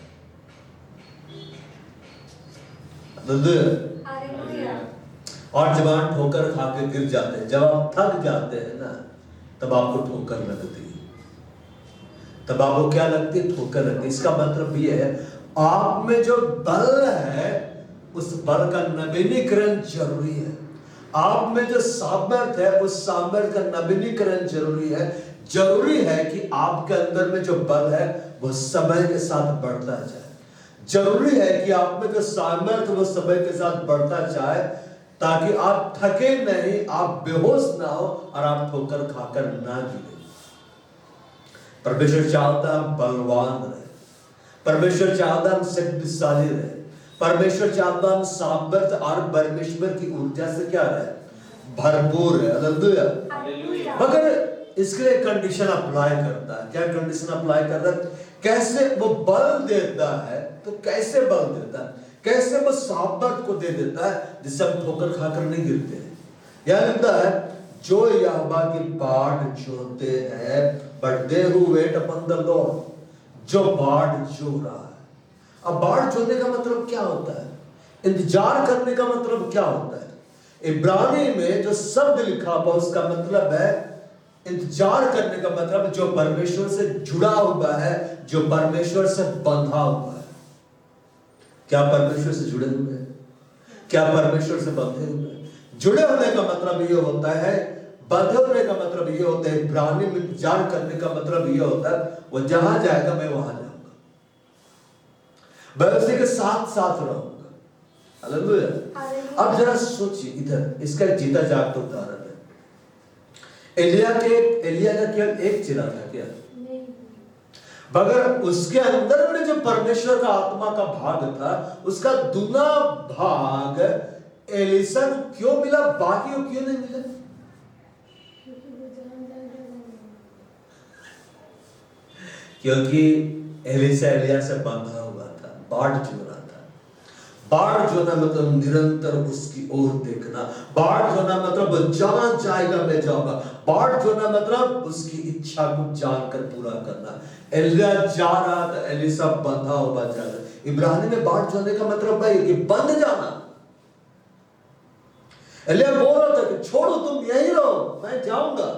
हालेलुया। और जवान ठोकर खा के गिर जाते हैं। जब आप थक जाते हैं ना, तब आपको ठोकर लगती है, तब आपको क्या लगती है, ठोकर लगती है। इसका मतलब ये है, आप में जो बल है उस बल का नवीनीकरण जरूरी है। आप में जो सामर्थ है उस सामर्थ का नवीनीकरण जरूरी है। जरूरी है कि आपके अंदर में जो बल है वो समय के साथ बढ़ता जाए। जरूरी है कि आप में जो सामर्थ वो समय के साथ बढ़ता जाए, ताकि आप थके नहीं, आप बेहोश ना हो और आप ठोकर खाकर ना गिरे। परमेश्वर चाहता है हम बलवान रहे, परमेश्वर चाहता है हम शक्तिशाली रहे, परमेश्वर चाहता है हम सामर्थ और परमेश्वर की ऊर्जा से क्या रहे, भरपूर है। हालेलुया। मगर इसके लिए कंडीशन अप्लाई करता है। क्या कंडीशन अप्लाई करता है, कैसे वो बल देता है, तो कैसे बल देता है, कैसे वो सामर्थ को दे देता है जिससे हम ठोकर खाकर नहीं गिरते हैं। यह लिखता है, जो यहोवा की बाट जोते हैं, but they who wait upon the Lord, जो बाट जो रहा है। अब बाट जोने का मतलब क्या होता है, इंतजार करने का मतलब क्या होता है। इब्रानी में जो शब्द लिखा हुआ उसका मतलब है इंतजार करने का मतलब जो परमेश्वर से जुड़ा हुआ है, जो परमेश्वर से बंधा हुआ है। क्या परमेश्वर से जुड़े हुए हैं, क्या परमेश्वर से बंधे हुए हैं। जुड़े होने का मतलब ये होता है, बंधे होने का मतलब ये होता है, इब्रानी में इंतजार करने का मतलब ये होता है, वो जहां जाएगा मैं वहां जाऊंगा, मैं उसी के साथ साथ रहूंगा। हालेलुया। अब जरा सोचिए, इधर इसका जीता जागता उदाहरण है। एलिया का केवल एक चेहरा था क्या, मगर उसके अंदर में जो परमेश्वर का आत्मा का भाग था, उसका दूना भाग एलिशा को क्यों मिला, बाकी को क्यों नहीं मिला। क्योंकि एलिशा एलिया से बंधा हुआ था, बाट जो रहा था। बाट जोना मतलब निरंतर उसकी ओर देखना, बाट जोना मतलब जहां जाएगा मैं जाऊंगा, बाट जोना मतलब उसकी इच्छा को जानकर पूरा करना। एलिया जा रहा था, एलिशा बंधा हुआ जा रहा। इब्रानी में बाट जोने का मतलब है कि बंध जाना। एलिया बोल रहा था कि छोड़ो, तुम यहीं रहो, मैं जाऊंगा।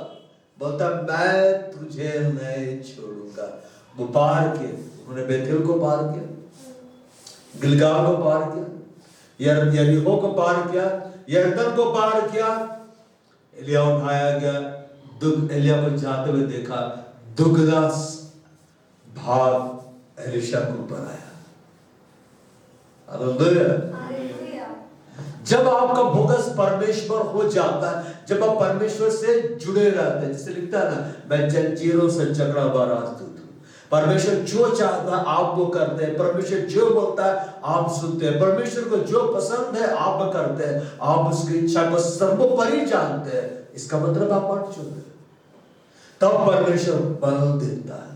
बोलता मैं तुझे नहीं छोड़ूंगा। वो पार किए, उन्होंने बेथेल को पार किया, गिलगाल को पार किया, यरीहो को पार किया, यरदन को पार किया। एलिया उठाया गया, दुख एलिया को जाते हुए देखा, दुगना भाग एलिशा को ऊपर आया। हालेलुया। जब आपका फोकस परमेश्वर हो जाता है, जब आप परमेश्वर से जुड़े रहते हैं, जैसे लिखता है ना, मैं जंजीरों से जकड़ा हुआ राजदूत हूं। परमेश्वर जो चाहता है आप वो करते हैं, परमेश्वर जो बोलता है आप सुनते हैं, परमेश्वर को जो पसंद है आप करते हैं, आप उसकी इच्छा को सर्वोपरि जानते हैं। इसका मतलब आप बाट चुन रहे हैं। तब परमेश्वर बल देता है,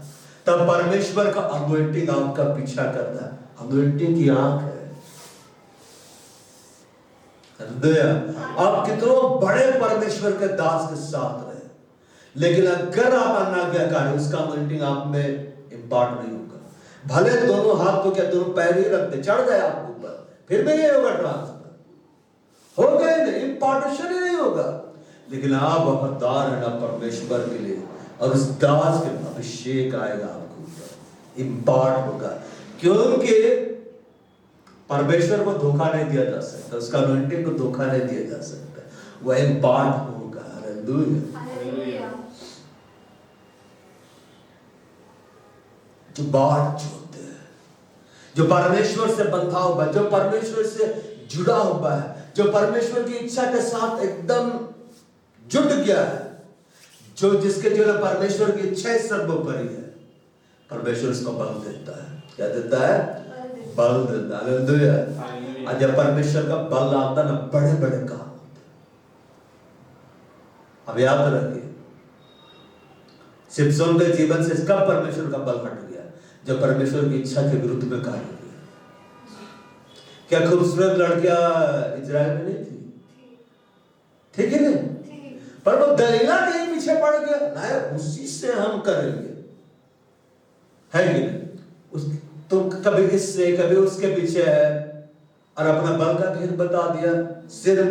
तब परमेश्वर का अनॉइंटिंग आपका पीछा करता है। अनॉइंटिंग की आंख है। आप कितने बड़े परमेश्वर के दास के साथ रहे, लेकिन अगर आप अनाज्ञाकारी, उसका अनॉइंटिंग आप में इंपार्ट नहीं होगा। भले दोनों हाथ तो क्या दोनों पैर ही रखते, चढ़ जाए आपके ऊपर, फिर भी नहीं होगा ट्रांसफर, हो गए नहीं, इंपार्टेशन ही नहीं होगा। लेकिन आप वफादार है ना परमेश्वर के लिए, और उस दास के अभिषेक आएगा आपके ऊपर, इंपार्ट होगा। क्योंकि परमेश्वर को धोखा नहीं दिया जा सकता, उसका अनॉइंटिंग को धोखा नहीं दिया जा सकता, वह इंपार्ट होगा। हालेलुया। जो बात जोते हैं, जो परमेश्वर से बंधा हुआ है, जो परमेश्वर से जुड़ा हुआ है, जो परमेश्वर की इच्छा के साथ एकदम जुट गया है, जो जिसके जो परमेश्वर की इच्छा सर्वोपरि है, परमेश्वर उसको बल देता है। क्या देता है? बल देता है। हालेलुया। जब परमेश्वर का बल आता ना, बड़े बड़े काम होते। अब याद रखिए, सिमसोन के जीवन से कब परमेश्वर का बल हट गया? जब परमेश्वर की इच्छा के विरुद्ध में कार्य किया। क्या खूबसूरत लड़कियां इजराइल में नहीं थी? ठीक है नहीं? पर वो दलीला के पीछे पड़ गया, ना उसी से हम करेंगे, है कि नहीं? तो कभी इससे कभी उसके पीछे है, और अपना बल का घेर बता दिया, सिर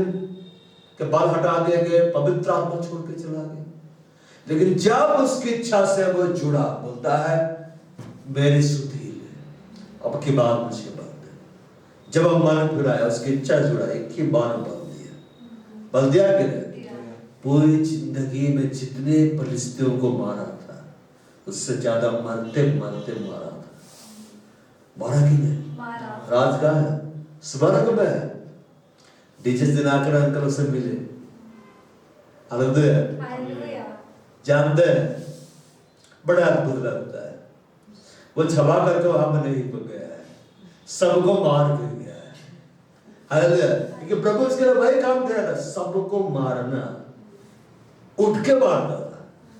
के बाल हटा दिए गए, पवित्र आत्मा छोड़ के चला गया। लेकिन जब उसकी इच्छा से वो जुड़ा, बोलता है मेरी सुधीर है, अब की बार मुझे बल दे। जब हम मन फिराया, उसकी इच्छा जुड़ा, एक ही बार बल दिया कि नहीं? पूरी जिंदगी में जितने फलिस्तियों को मारा था, उससे ज्यादा मरते मरते मारा था। मारा कि नहीं? राज कहाँ है? स्वर्ग में है। डीजे दिनाकर अंकल उसे मिले, हालेलुया, जानते हैं, बड़ा अद्भुत लगता है। वो छपा करके वहां में नहीं हो गया है, सबको मार के गया है। हालेलुया। क्योंकि प्रभु उसके वही काम दे रहा था, सबको मारना, उठ के मारता था।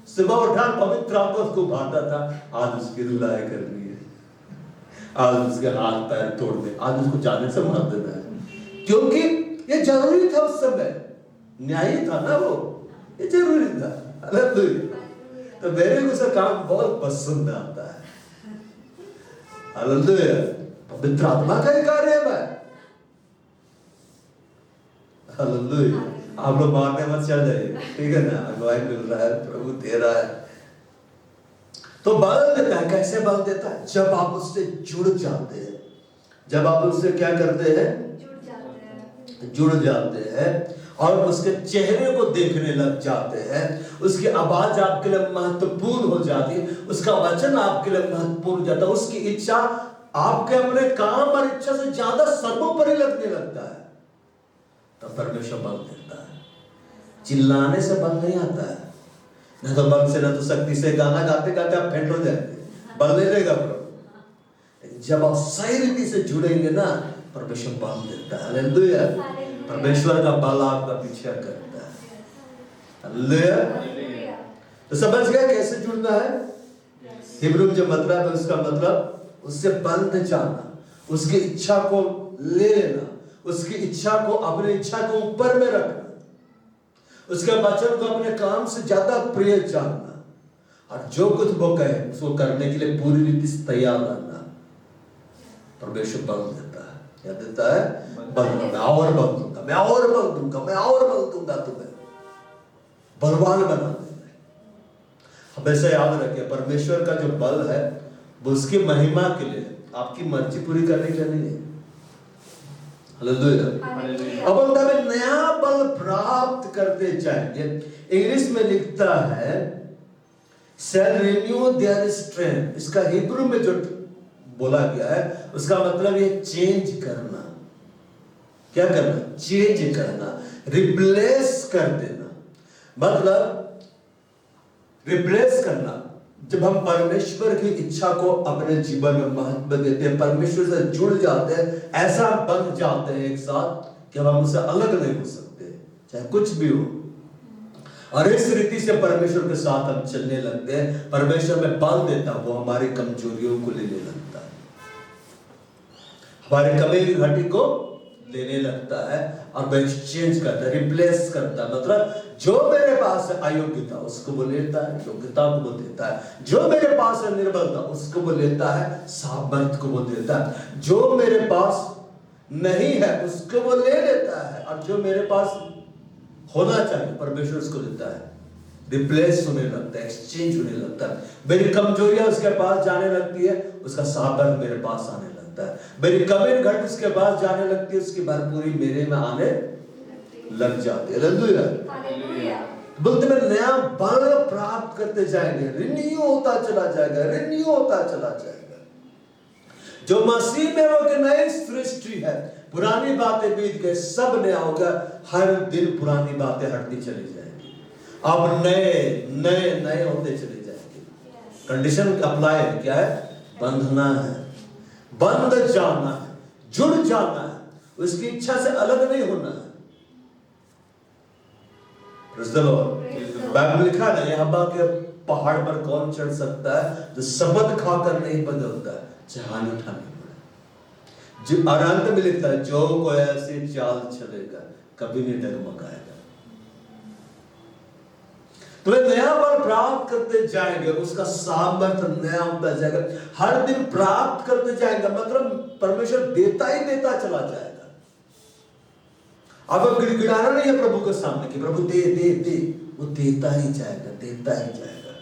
सुबह उठा, पवित्र आत्मा उसको भाता था, आज उसकी रुलाई करनी है, आज उसके हाथ पैर तोड़ दे, आज उसको जाने से मार देना है। क्योंकि ये जरूरी था उस समय, न्यायी था ना वो, ये जरूरी था। हालेलुया। तो मेरे को उसका काम बहुत पसंद आता है। हालेलुया। पवित्र आत्मा का ही कार्य है भाई। हालेलुया। आप लोग मारने मत चल जाइए, ठीक है ना? अगुवाई मिल रहा है, प्रभु दे रहा है। तो बल देता है। कैसे बल देता है? जब आप उससे जुड़ जाते हैं, जब आप उससे क्या करते हैं? जुड़ जाते हैं और उसके चेहरे को देखने लग जाते हैं, उसकी आवाज आपके लिए महत्वपूर्ण हो जाती है, उसका वचन आपके लिए महत्वपूर्ण हो जाता है, उसकी इच्छा आपके अपने काम और इच्छा से ज्यादा सर्वोपरि लगने लगता है, तब परमेश्वर बल देता है। चिल्लाने से बल नहीं आता है, न तो बल से न तो शक्ति से। गाना गाते गाते आप फेंट हो जाएंगे, बल ले लेगा प्रभु। जब आप सही रीति से जुड़ेंगे ना, परमेश्वर बल देता है। हालेलुया। परमेश्वर का बल आपका पीछा करता है। हालेलुया। तो समझ गए कैसे जुड़ना है? हिब्रू में जो मतलब है, उसका मतलब उससे बंध जाना, उसकी इच्छा को ले लेना, उसकी इच्छा को, अपनी इच्छा को ऊपर में रखना, उसके वचन को अपने काम से ज्यादा प्रिय जानना, और जो कुछ वो कहे उसको करने के लिए पूरी रीति से तैयार रहना। परमेश्वर बल देता है। क्या देता है? बल। मैं और बल दूंगा, मैं और बल दूंगा, मैं और बल दूंगा, तुम्हें बलवान बना देंगे। हमेशा याद रखिए, परमेश्वर का जो बल है वो उसकी महिमा के लिए, आपकी मर्जी पूरी करने के लिए नहीं है। हालेलुया। अब हम तब नया बल प्राप्त करते जाएंगे। इंग्लिश में लिखता है shall renew their strength। इसका हिब्रू में जो बोला गया है उसका मतलब ये चेंज करना। क्या करना? चेंज करना, रिप्लेस कर देना। मतलब रिप्लेस करना। जब हम परमेश्वर की इच्छा को अपने जीवन में महत्व देते हैं, परमेश्वर से जुड़ जाते हैं, ऐसा बन जाते हैं एक साथ कि हम उससे अलग नहीं हो सकते, चाहे कुछ भी हो। और इस रीति से परमेश्वर के साथ हम चलने लगते हैं, परमेश्वर में बल देता, वो हमारी कमजोरियों को लेने लगता है, हमारे कमी की घटी को देने लगता है और वो एक्सचेंज करता है, रिप्लेस करता है। मतलब जो मेरे पास है अयोग्यता, उसको वो लेता है, योग्यता को वो देता है। जो मेरे पास है निर्बलता, उसको वो लेता है, सामर्थ्य को वो देता है। जो मेरे पास नहीं है उसको वो ले लेता है, और जो मेरे पास होना चाहिए परमेश्वर उसको देता है, रिप्लेस होने लगता है, एक्सचेंज होने लगता है। मेरी कमजोरियां उसके पास जाने लगती है, उसका सामर्थ्य मेरे पास आने लगता है। मेरी कमी घट उसके पास जाने लगती है, उसकी भरपूरी मेरे में आने लग जाती है। हालेलुया। बोलते में नया बल प्राप्त करते जाएंगे, रिन्यू होता चला जाएगा, रिन्यू होता चला जाएगा। जो मसीह में वो एक नई सृष्टि है, पुरानी बातें बीत गए, सब नया होगा। हर दिन पुरानी बातें हटती चली जाएंगी, अब नए नए नए होते चले जाएंगे। कंडीशन अप्लाई है, क्या है? बंधना है, बंध जाना है, जुड़ जाना है, उसकी इच्छा से अलग नहीं होना है। बाइबल लिखा है, यहोवा के पहाड़ पर कौन चढ़ सकता है जो शब्द खाकर नहीं बदलता है, चाहे उठाने पड़े। जो अंत में लिखता है, जो कोई ऐसी चाल चलेगा कभी नहीं डगमगाएगा। तो वे नया बल प्राप्त करते जाएंगे, उसका सामर्थ्य नया होता जाएगा, हर दिन प्राप्त करते जाएंगे। मतलब परमेश्वर देता ही देता चला जाएगा। अब गिड़गिड़ाना नहीं है प्रभु के सामने कि प्रभु दे दे दे, वो देता ही जाएगा, देता ही जाएगा।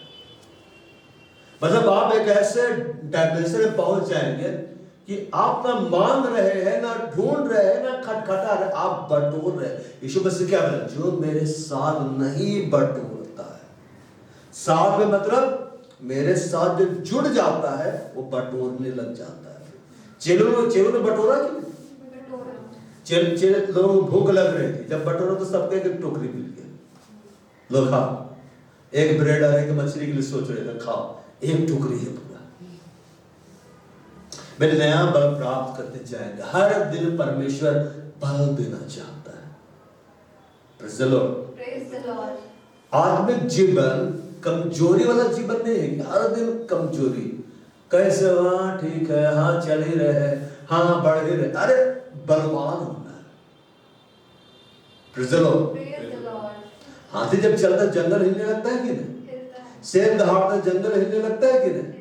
मतलब आप एक ऐसे डायमेंशन में पहुंच जाएंगे कि आप ना मांग रहे हैं, ना ढूंढ रहे हैं, ना खटखटा रहे, आप बटोर रहे हैं। यीशु मसीह क्या बोला? जो मेरे साथ नहीं बटोरता है, साथ में मतलब मेरे साथ जो जुड़ जाता है वो बटोरने लग जाता है। चेलों ने बटोरा कि लोगों को भूख लग रही थी, जब बटोरा तो सबके एक टोकरी मिल गया, लो खाओ। एक ब्रेड और एक मछली के लिए सोच रहे थे, खाओ, एक टोकरी है पूरा। वे नया बल प्राप्त करते जाएंगे, हर दिन परमेश्वर बल देना चाहता है। Praise the Lord. आत्मिक जीवन कमजोरी वाला जीवन नहीं है, हर दिन कमजोरी। कैसे? हाँ ठीक है, हाँ चल ही रहे, हाँ बढ़ ही रहे। अरे बलवान होना है। Praise the Lord. हाथी जब चलता जंगल हिलने लगता है कि नहीं? शेर दहाड़ता जंगल हिलने लगता है कि नहीं?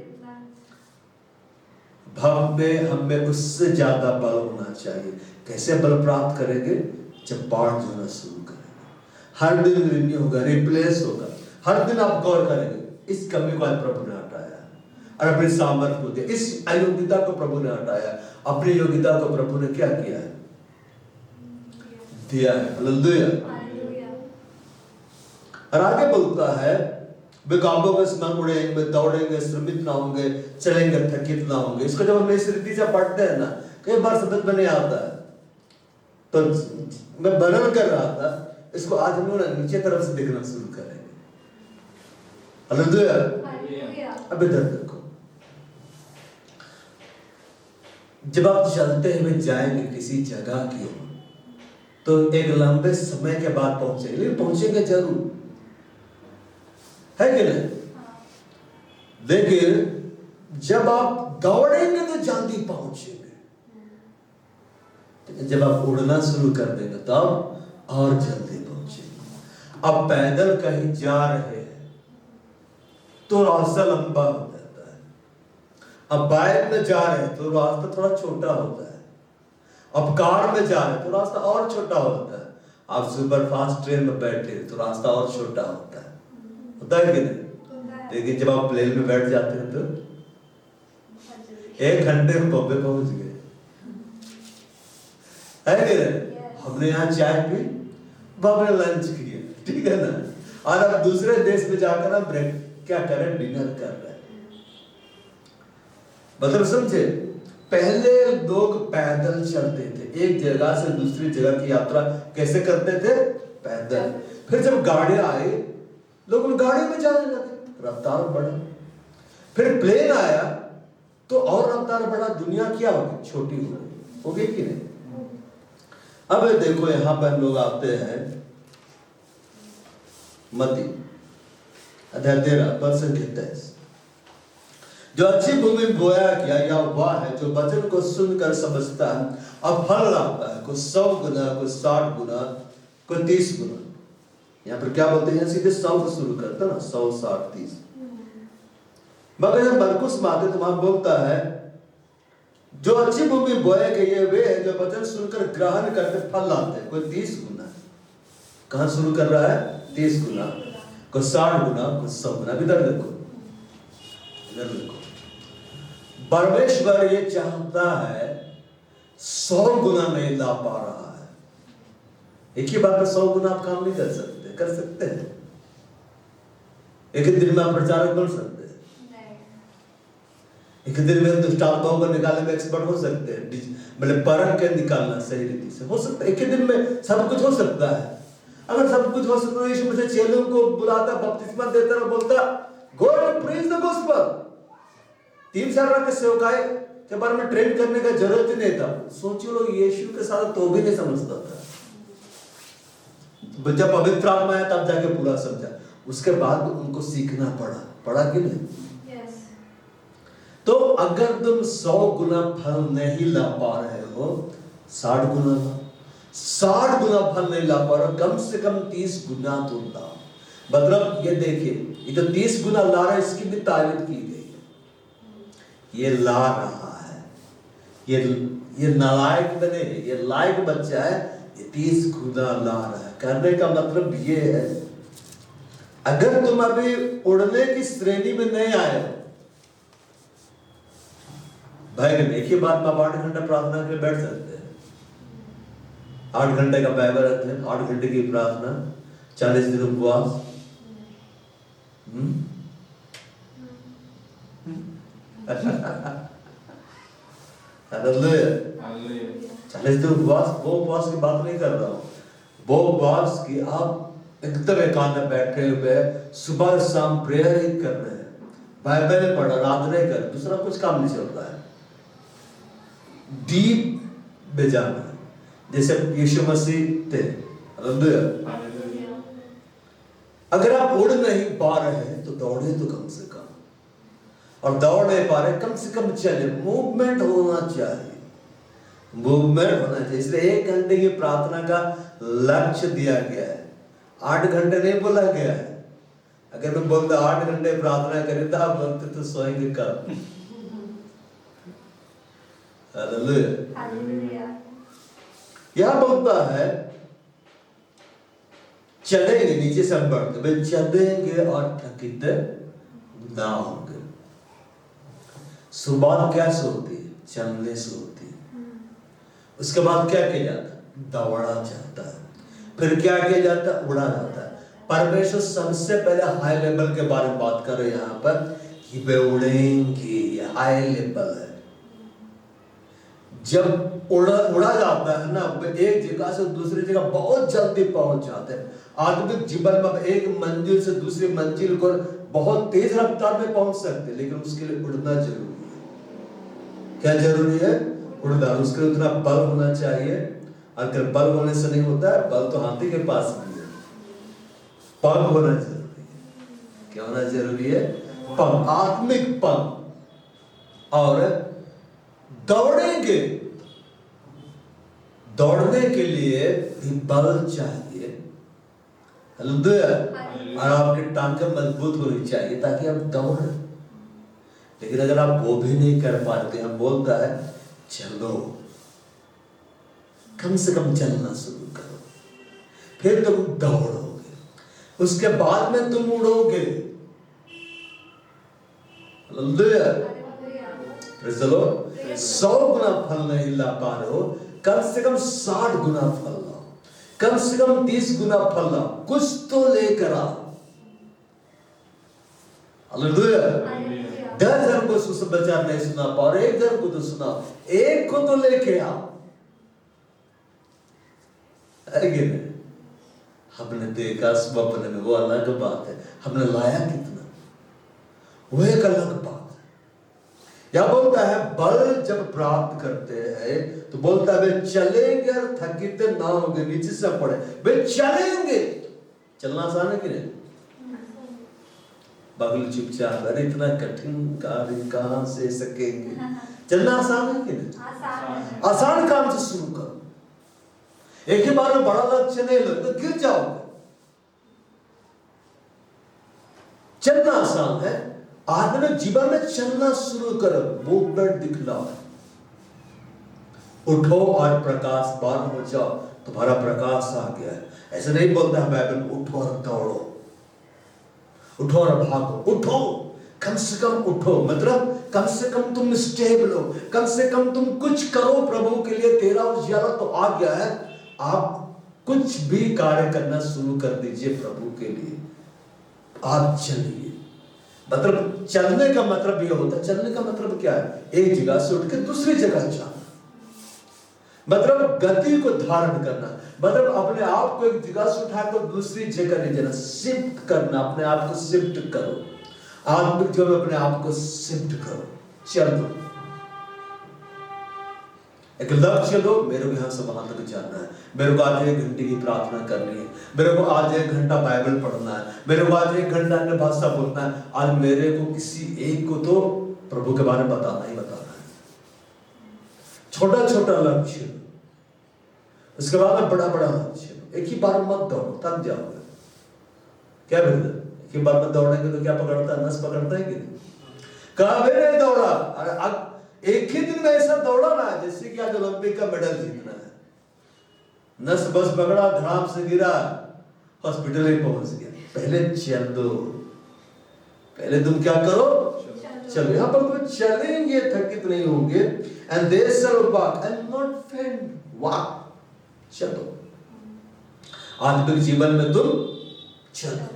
हमें उससे ज्यादा बल होना चाहिए। कैसे बल प्राप्त करेंगे? जब पाठ जोना शुरू करेंगे, हर दिन रिन्यू होगा, रिप्लेस होगा। हर दिन आप गौर करेंगे, इस कमी को आज प्रभु ने हटाया और अपने सामर्थ्य को दिया, इस अयोग्यता को प्रभु ने हटाया, अपनी योग्यता को प्रभु ने क्या किया है? दिया है। हालेलुया। और आगे बोलता है, वे कामों में स्मरण उड़ेंगे, दौड़ेंगे, श्रमित ना होंगे, चलेंगे, थकित ना होंगे। इसको जब हम इस रीति से पढ़ते हैं ना, कई बार समझ में नहीं आता है। तो मैं वर्णन कर रहा था, इसको आज हम लोग नीचे तरफ से देखना शुरू करेंगे। हालेलुया। अब इधर देखो, जब आप चलते हुए जाएंगे किसी जगह की ओर, तो एक लंबे समय के बाद पहुंचेंगे, लेकिन पहुंचेंगे जरूर, है कि नहीं? लेकिन जब आप दौड़ेंगे तो जल्दी पहुंचेंगे, जब आप उड़ना शुरू कर देंगे तब और जल्दी पहुंचेंगे। अब पैदल कहीं जा रहे हैं तो रास्ता लंबा हो जाता है, अब बाइक में जा रहे हैं तो रास्ता थोड़ा छोटा होता है, अब कार में जा रहे हैं तो रास्ता और छोटा होता है, आप सुपर फास्ट ट्रेन में बैठे तो रास्ता और छोटा होता है कि नहीं? लेकिन जब आप प्लेन में बैठ जाते हैं तो 1 घंटे में बॉम्बे पहुंच गए, है कि नहीं? हमने यहाँ चाय पी, बॉम्बे लंच किया, ठीक है ना? और अब दूसरे देश में जाकर ना ब्रेक क्या करें, डिनर कर रहे हैं। मतलब समझे, पहले लोग पैदल चलते थे, एक जगह से दूसरी जगह की यात्रा कैसे करते थे? पैदल। फिर जब गाड़ियां आई, लोग उन गाड़ियों में जाने लगे, रफ्तार बढ़ा। फिर प्लेन आया तो और रफ्तार बढ़ा, दुनिया क्या होगी? छोटी हो गई कि नहीं? अब देखो, यहां पर लोग आते हैं, मत्ती अध्याय 13 पद संख्या 23। जो अच्छी भूमि में बोया किया या वह है जो वचन को सुनकर समझता है और फल लाता है, कुछ 100 गुना, कुछ 60 गुना, कुछ 30 गुना। यहाँ पर क्या बोलते हैं, सीधे 100 से शुरू करता है ना, 100, 60, 30। मगर जब मरकुस माते तो वहां बोलता है जो अच्छी भूमि में बोए गए वे है जो वचन सुनकर ग्रहण करके फल लाते हैं, कोई 30 गुना। कहां शुरू कर रहा है, 30 गुना, कुछ 60 गुना, कुछ 100 गुना। इधर देखो, इधर देखो, परमेश्वर ये चाहता है 100 गुना नहीं ला पा रहा है। एक ही बात में 100 गुना आप काम नहीं कर सकते, कर सकते हैं? एक ही दिन में आप प्रचारक बन सकते हैं? एक ही दिन में दुष्टात्माओं को निकालने में एक्सपर्ट हो सकते हैं, मतलब परख के निकालना सही रीति से हो सकता है? एक ही दिन में सब कुछ हो सकता है? अगर सब कुछ हो सकता है, यीशु मसीह चेलों को बुलाता, बपतिस्मा देता और बोलता go and preach the gospel. 3 साल के सेवकाई के बारे में ट्रेन करने का जरूरत ही नहीं था। सोचिए लोग, यीशु के साथ तो भी नहीं समझता था। जब पवित्र आत्मा आया तब जाके पूरा समझा, उसके बाद उनको सीखना पड़ा कि नहीं? yes. तो अगर तुम 100 गुना फल नहीं ला पा रहे हो, 60 गुना ला। 60 गुना फल नहीं ला पा रहे हो, कम से कम 30 गुना तो ला। मतलब ये देखिए, ये जो 30 गुना ला रहा है इसकी भी तारीफ की गई है। ये ला रहा है, ये नालायक बने, ये लायक बच्चा है, ये 30 गुना ला रहा है। करने का मतलब ये है, अगर तुम अभी उड़ने की श्रेणी में नहीं आए हो भाई, एक ही बात में आप 8 घंटे प्रार्थना के लिए बैठ सकते हैं। 8 घंटे का बाइबल अध्ययन, 8 घंटे की प्रार्थना, 40 दिन उपवास। हालेलुया। 40 दिन उपवास, वो उपवास की बात नहीं कर रहा हूं, वो उपवास की आप एकदम एकांत में बैठे हुए सुबह शाम प्रेयर ही कर रहे हैं, बाइबल पढ़, आराधना कर, दूसरा कुछ काम नहीं चल रहा है। डीप में जाना, जैसे यीशु मसीह थे। हालेलुया। अगर आप उड़ नहीं पा रहे हैं तो दौड़े तो कम से कम, और दौड़ नहीं पा रहे कम से कम चले, मूवमेंट होना चाहिए, मूवमेंट होना चाहिए। इसलिए 1 घंटे की प्रार्थना का लक्ष्य दिया गया है, 8 घंटे नहीं बोला गया है। अगर तुम बोलते 8 घंटे प्रार्थना करें तो आप बोलते तो सोएंगे कब? हालेलुया। यह बोलता है चलेंगे, नीचे से हम बढ़ते, वे चलेंगे और थकित ना होंगे। शुरुआत क्या से होती है? चलने से होती है। उसके बाद क्या किया जाता है? दौड़ा जाता है। फिर क्या किया जाता है? उड़ा जाता है। परमेश्वर सबसे पहले हाई लेवल के बारे में बात कर रहे हैं यहाँ पर कि वे उड़ेंगे, ये हाई लेवल है। जब उड़ा जाता है ना, वे एक जगह से दूसरी जगह बहुत जल्दी पहुंच जाते हैं। आधुनिक जीवन में एक मंजिल से दूसरी मंजिल को बहुत तेज रफ्तार में पहुंच सकते हैं, लेकिन उसके लिए उड़ना जरूरी है। क्या जरूरी है? उड़ना। उसके लिए उतना बल होना चाहिए। अगर बल होने से नहीं होता है, बल तो हाथी के पास भी है, पंख होना जरूरी है। क्या होना जरूरी है? पंख, आत्मिक पंख। और दौड़ेंगे, दौड़ने के लिए भी बल चाहिए। हालेलुया। और आपकी टांगें मजबूत होनी चाहिए ताकि आप दौड़े। लेकिन अगर आप वो भी नहीं कर पाते, हम बोलता है चलो, कम से कम चलना शुरू करो, फिर तुम दौड़ोगे, उसके बाद में तुम उड़ोगे। हालेलुया। Praise the Lord. 100 गुना फल नहीं ला पा रहे हो, कम से कम 60 गुना फल लाओ, कम से कम 30 गुना फल लाओ, कुछ तो लेकर आओ। हालेलुया। 10 जन को सुसमाचार नहीं सुना पा रहे, 1 जन को तो सुनाओ, 1 को तो लेके आओ। हमने देखा स्वप्न में, वो अलग बात है, हमने लाया कितना, वो एक अलग बात है। या बोलता है बल जब प्राप्त करते हैं तो बोलता है वे चलेंगे और थकित ना होंगे। नीचे से पड़े, वे चलेंगे। चलना आसान है कि नहीं? बगल चुपचाप, अरे इतना कठिन कार्य कहाँ से सकेंगे। चलना आसान है कि नहीं? आसान है। आसान काम से शुरू करो। एक ही बार में बड़ा लक्ष्य नहीं लो तो गिर जाओगे। चलना आसान है, आधुनिक जीवन में चलना शुरू करो, मूवमेंट दिखलाओ। उठो और प्रकाशवान हो जाओ, तुम्हारा प्रकाश आ गया है। ऐसे नहीं बोलता है बाइबल, उठो और दौड़ो, उठो और भागो। उठो, कम से कम उठो, मतलब कम से कम तुम स्टेबल हो, कम से कम तुम कुछ करो प्रभु के लिए। तेरा उजियारा तो आ गया है, आप कुछ भी कार्य करना शुरू कर दीजिए प्रभु के लिए। आप चलिए। मतलब चलने का मतलब यह होता है, चलने का मतलब क्या है? एक जगह से उठ के दूसरी जगह जाना, मतलब गति को धारण करना, मतलब अपने आप को एक जगह से उठाकर दूसरी जगह ले जाना, शिफ्ट करना, अपने आप को शिफ्ट करो। आत्मिक जीवन में अपने आप को शिफ्ट करो, चलो। एक लक्ष्य लो, मेरे को यहां से वहां तक जाना है, मेरे को आज 1 घंटे की प्रार्थना करनी है, मेरे को आज 1 घंटा बाइबल पढ़ना है, मेरे को आज 1 घंटा अन्य भाषा बोलना है। आज मेरे को किसी एक को तो प्रभु के बारे में बताना ही बताना है। छोटा छोटा लक्ष्य, उसके बाद में बड़ा बड़ा लक्ष्य। एक ही बार मत दौड़ो, थक जाओगे। क्या बोलते? एक ही बार में दौड़ेंगे तो क्या पकड़ता है? नस पकड़ता है कि नहीं? कहा मैंने दौड़ा, अरे एक ही दिन में ऐसा दौड़ा ना जैसे कि आज ओलंपिक का मेडल जीतना है। नस बस पकड़ा, धड़ाम से गिरा, हॉस्पिटल ही पहुंच गया। पहले चल दो, पहले तुम क्या करो? चलो। यहां पर तुम चलेंगे, थकित नहीं होंगे। And they shall walk and not faint. Walk, चलो। आत्मिक जीवन में तुम चलो,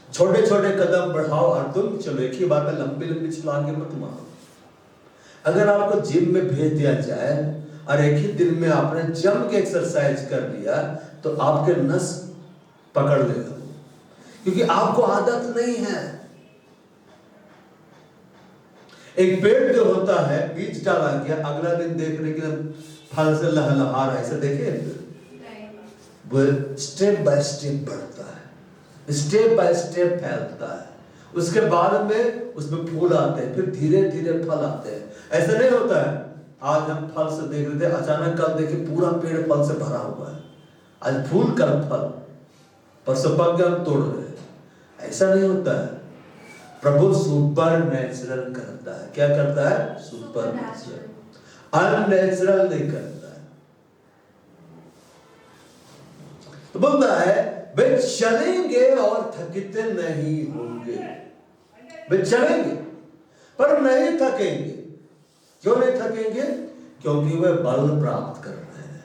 छोटे छोटे कदम बढ़ाओ और तुम चलो। एक ही बार में लंबी लंबी छलांगे मत मारो। अगर आपको जिम में भेज दिया जाए और एक ही दिन में आपने जम के एक्सरसाइज कर लिया तो आपके नस पकड़ लेगा, क्योंकि आपको आदत नहीं है। एक पेड़ जो होता है, बीज डाला गया, अगला दिन देखने के फल से लहलहा रहा है, ऐसे देखे? वो स्टेप बाय स्टेप बढ़ता है, स्टेप बाय स्टेप फैलता है। उसके बाद में उसमें फूल आते हैं, फिर धीरे धीरे फल आते हैं। ऐसा नहीं होता है आज हम फल से देख रहे थे, अचानक कल देखे पूरा पेड़ फल से भरा हुआ है। आज फूल कल फल, परसों पक गया हम तोड़ रहे हैं। ऐसा नहीं होता है। प्रभु सुपर नेचुरल करता है। क्या करता है? सुपर नेचुरल, अननेचुरल नहीं करता है। तो बोलता है वे चलेंगे और थकित नहीं होंगे। वे चलेंगे पर नहीं थकेंगे। क्यों नहीं थकेंगे? क्योंकि वे बल प्राप्त कर रहे हैं।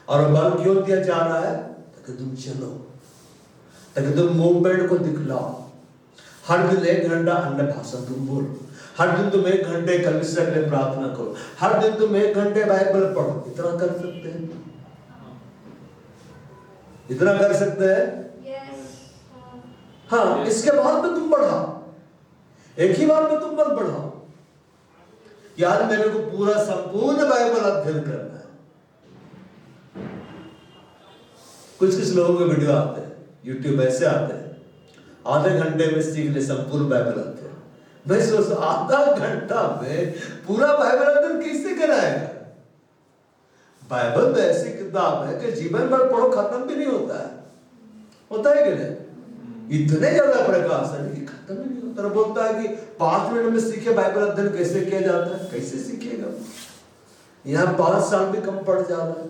और बल क्यों दिया जा रहा है? ताकि तुम चलो, ताकि तुम मूवमेंट को दिखलाओ। हर दिन 1 घंटा अन्य भाषा तुम बोलो, हर दिन तुम 1 घंटे कलीसिया के लिए प्रार्थना करो, हर दिन तुम 1 घंटे बाइबल पढ़ो। इतना कर सकते हैं? इतना कर सकते हैं? हाँ। इसके बाद में तुम बढ़ाओ, एक ही बार में तुम मत बढ़ाओ। यार मेरे को पूरा संपूर्ण बाइबल अध्ययन करना है। कुछ कुछ लोगों के वीडियो आते हैं यूट्यूब, ऐसे आते हैं, आधे घंटे में सीख ले संपूर्ण बाइबल अध्ययन। भाई सोचो, आधा घंटा में पूरा बाइबल अध्ययन कैसे कराएगा? बाइबल तो ऐसी किताब है कि जीवन भर पढ़ो, खत्म भी नहीं होता है। होता है कि नहीं? इतने ज्यादा प्रकाश है कि खत्म ही नहीं होता। बोलता है कि 5 मिनट में सीखे बाइबल अध्ययन कैसे किया जाता है? कैसे सीखेगा? यहाँ 5 साल भी कम पड़ जा रहा है।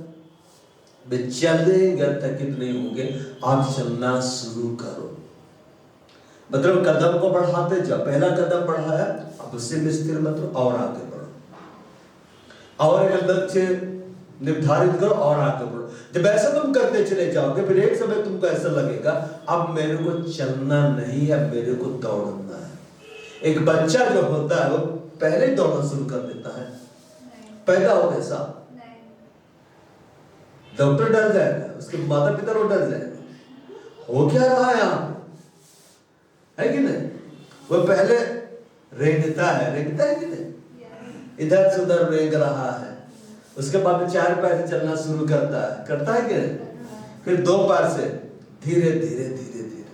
वे चलेंगे, थकित नहीं होंगे। आप चलना शुरू करो, मतलब कदम को बढ़ाते जाओ। पहला कदम बढ़ाया, अब उससे भी स्थिर मत रहो, और आगे बढ़ो, और एक लक्ष्य निर्धारित करो और आगे बढ़ो। जब ऐसा तुम करते चले जाओगे, फिर एक समय तुमको ऐसा लगेगा अब मेरे को चलना नहीं है, मेरे को दौड़ना है। एक बच्चा जो होता है वो पहले ही दौड़ना शुरू कर देता है, पैदा होने साथ। डॉक्टर डर जाएगा, उसके माता पिता लोग डर जाएंगे, हो क्या रहा है यहाँ, है कि नहीं? वो पहले रेंगता है कि नहीं? इधर से उधर रेंग रहा है। उसके बाद में 4 पैर से चलना शुरू करता है कि नहीं? फिर 2 पैर से धीरे धीरे धीरे धीरे,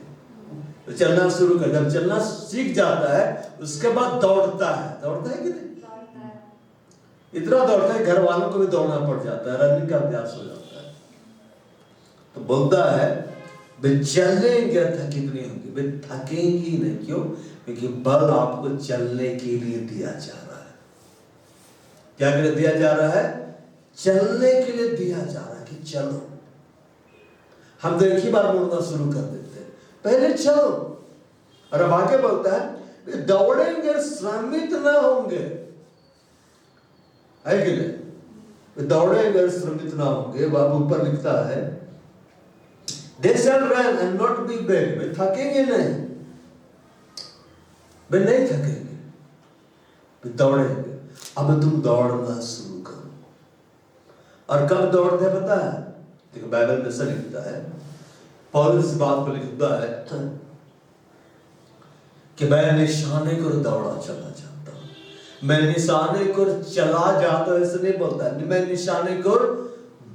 तो चलना शुरू कर, जब चलना सीख जाता है उसके बाद दौड़ता है कि नहीं? इतना दौड़ता है घर वालों को भी दौड़ना पड़ जाता है, रनिंग का अभ्यास हो जाता है। तो बोलता है वे चलेंगे थकित नहीं होंगे, वे थकेंगी नहीं। क्यों? क्योंकि बल आपको चलने के लिए दिया जा रहा है। क्या के लिए दिया जा रहा है? चलने के लिए दिया जा रहा है कि चलो। हम तो एक ही बार मुड़ना शुरू कर देते हैं, पहले चलो। और अब आगे बोलता है दौड़ेंगे श्रमित ना होंगे, है कि नहीं? दौड़ेंगे श्रमित ना होंगे। बाप ऊपर लिखता है They shall run and not be weary. वे थकेंगे नहीं, वे नहीं थकेंगे, वे दौड़ेंगे। अब तुम दौड़ना शुरू करो। और कब दौड़ते हैं पता है? देखो बाइबल में ऐसा लिखता है, पौलुस इस बात को लिखता है कि मैं निशाने को दौड़ा चला जाता हूं, मैं निशाने को चला जाता हूं। ऐसे नहीं बोलता है, मैं निशाने को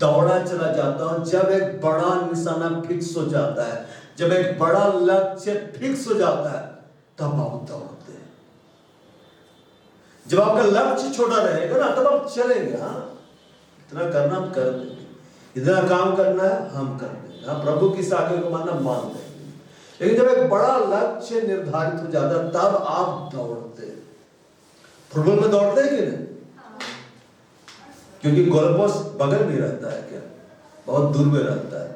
दौड़ा चला जाता हूं। जब एक बड़ा निशाना फिक्स हो जाता है, जब एक बड़ा लक्ष्य फिक्स हो जाता है, तब आप दौड़ते हैं। जब आपका लक्ष्य छोटा रहेगा ना, तब आप चलेंगे। हाँ, इतना करना हम कर देंगे, इतना काम करना है हम कर देंगे। हाँ, प्रभु की आज्ञा को मानना मान देंगे। लेकिन जब एक बड़ा लक्ष्य निर्धारित हो जाता है, तब आप दौड़ते हैं। फुटबॉल में दौड़ते हैं कि नहीं? क्योंकि गोल पोस्ट बगल में रहता है, क्या बहुत दूर में रहता है।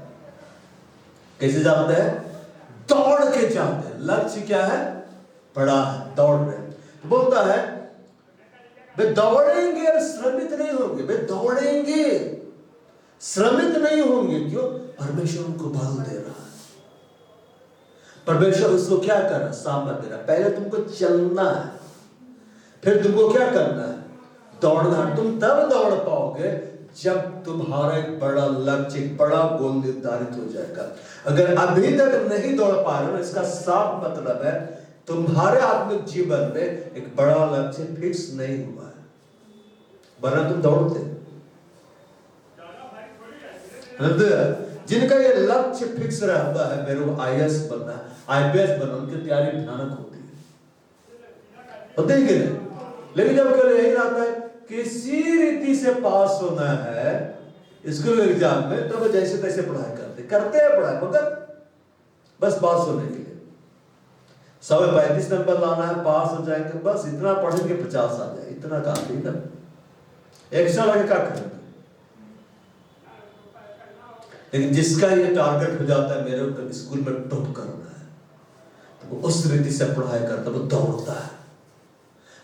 कैसे जाते हैं? दौड़ के जाते हैं। लक्ष्य क्या है? बड़ा है, दौड़ रहे हैं। तो बोलता है वे दौड़ेंगे और श्रमित नहीं होंगे। वे दौड़ेंगे, श्रमित नहीं होंगे। क्यों? परमेश्वर उनको बल दे रहा है। परमेश्वर उसको क्या कर रहा है? सामर्थ्य दे रहा है। पहले तुमको चलना है, फिर तुमको क्या करना है? दौड़ना। तुम तब दौड़ पाओगे जब तुम्हारा एक बड़ा लक्ष्य, एक बड़ा गोल निर्धारित हो जाएगा। अगर अभी तक नहीं दौड़ पा रहे हो, इसका साफ मतलब है तुम्हारे आत्मिक जीवन में एक बड़ा लक्ष्य फिक्स नहीं हुआ है, वरना तुम दौड़ते। जिनका ये लक्ष्य फिक्स रहता है, मेरे को IAS बनना है, IPS बनना, उनकी तैयारी भयानक होती है, होती है कि नहीं? लेकिन जब केवल यही रहता है किसी रीति से पास होना है स्कूल एग्जाम में, तो वो जैसे तैसे पढ़ाई करते हैं पढ़ाई, मगर बस पास होने के लिए 135 नंबर लाना है, पास हो जाएंगे, बस इतना पढ़ेंगे 50 आ जाए, इतना काफी ना। एक्स्ट्रा लगे क्या करेंगे? लेकिन जिसका ये टारगेट हो जाता है मेरे को स्कूल में टॉप करना है, तो वो उस रीति से पढ़ाई करता है, वो दौड़ता है,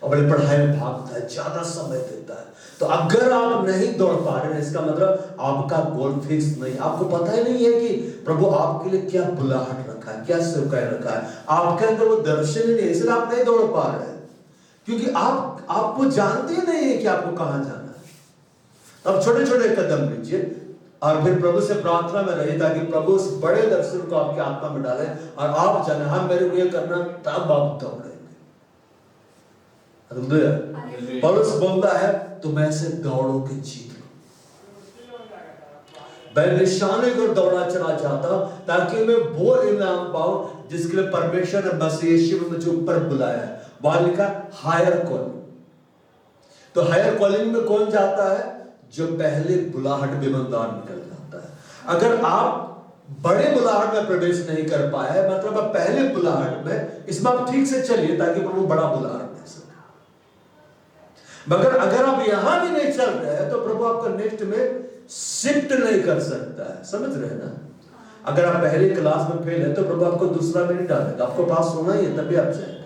अपनी पढ़ाई में भागता है, ज्यादा समय देता है। तो अगर आप नहीं दौड़ पा रहे हैं, इसका मतलब आपका गोल फिक्स नहीं, आपको पता ही नहीं है कि प्रभु आपके लिए क्या बुलाहट रखा है, क्या सेवकाई रखा है, आपके अंदर वो दर्शन ही नहीं, इसलिए आप नहीं दौड़ पा रहे हैं। क्योंकि आपको जानते ही नहीं है कि आपको कहां जाना है। अब छोटे छोटे कदम लीजिए और फिर प्रभु से प्रार्थना में रहिए, ताकि प्रभु उस बड़े दर्शन को आपकी आत्मा में डाले और आप जाने हाँ मेरे को ये करना, तब आप दौड़ेंगे। पौलुस बोलता है तुम ऐसे दौड़ो कि जीत लो। मैं निशाने को दौड़ा चला जाता ताकि मैं वो इनाम पाऊं जिसके लिए परमेश्वर ने मसीह यीशु में मुझे ऊपर बुलाया है। वहां लिखा हायर कॉलिंग। तो हायर कॉलिंग में कौन जाता है? जो पहले बुलाहट में ईमानदार निकल जाता है। अगर आप बड़े बुलाहट में प्रवेश नहीं कर पाए, मतलब आप पहले बुलाहट में, इसमें आप ठीक से चलिए ताकि प्रभु बड़ा बुलाहट दे सके। मगर अगर आप यहां भी नहीं चल रहे हैं तो प्रभु आपका नेक्स्ट में शिफ्ट नहीं कर सकता है। समझ रहे हैं ना? अगर आप पहले क्लास में फेल है तो प्रभु आपको दूसरा में नहीं डालेगा, आपको पास होना ही है, तभी आप जाएंगे।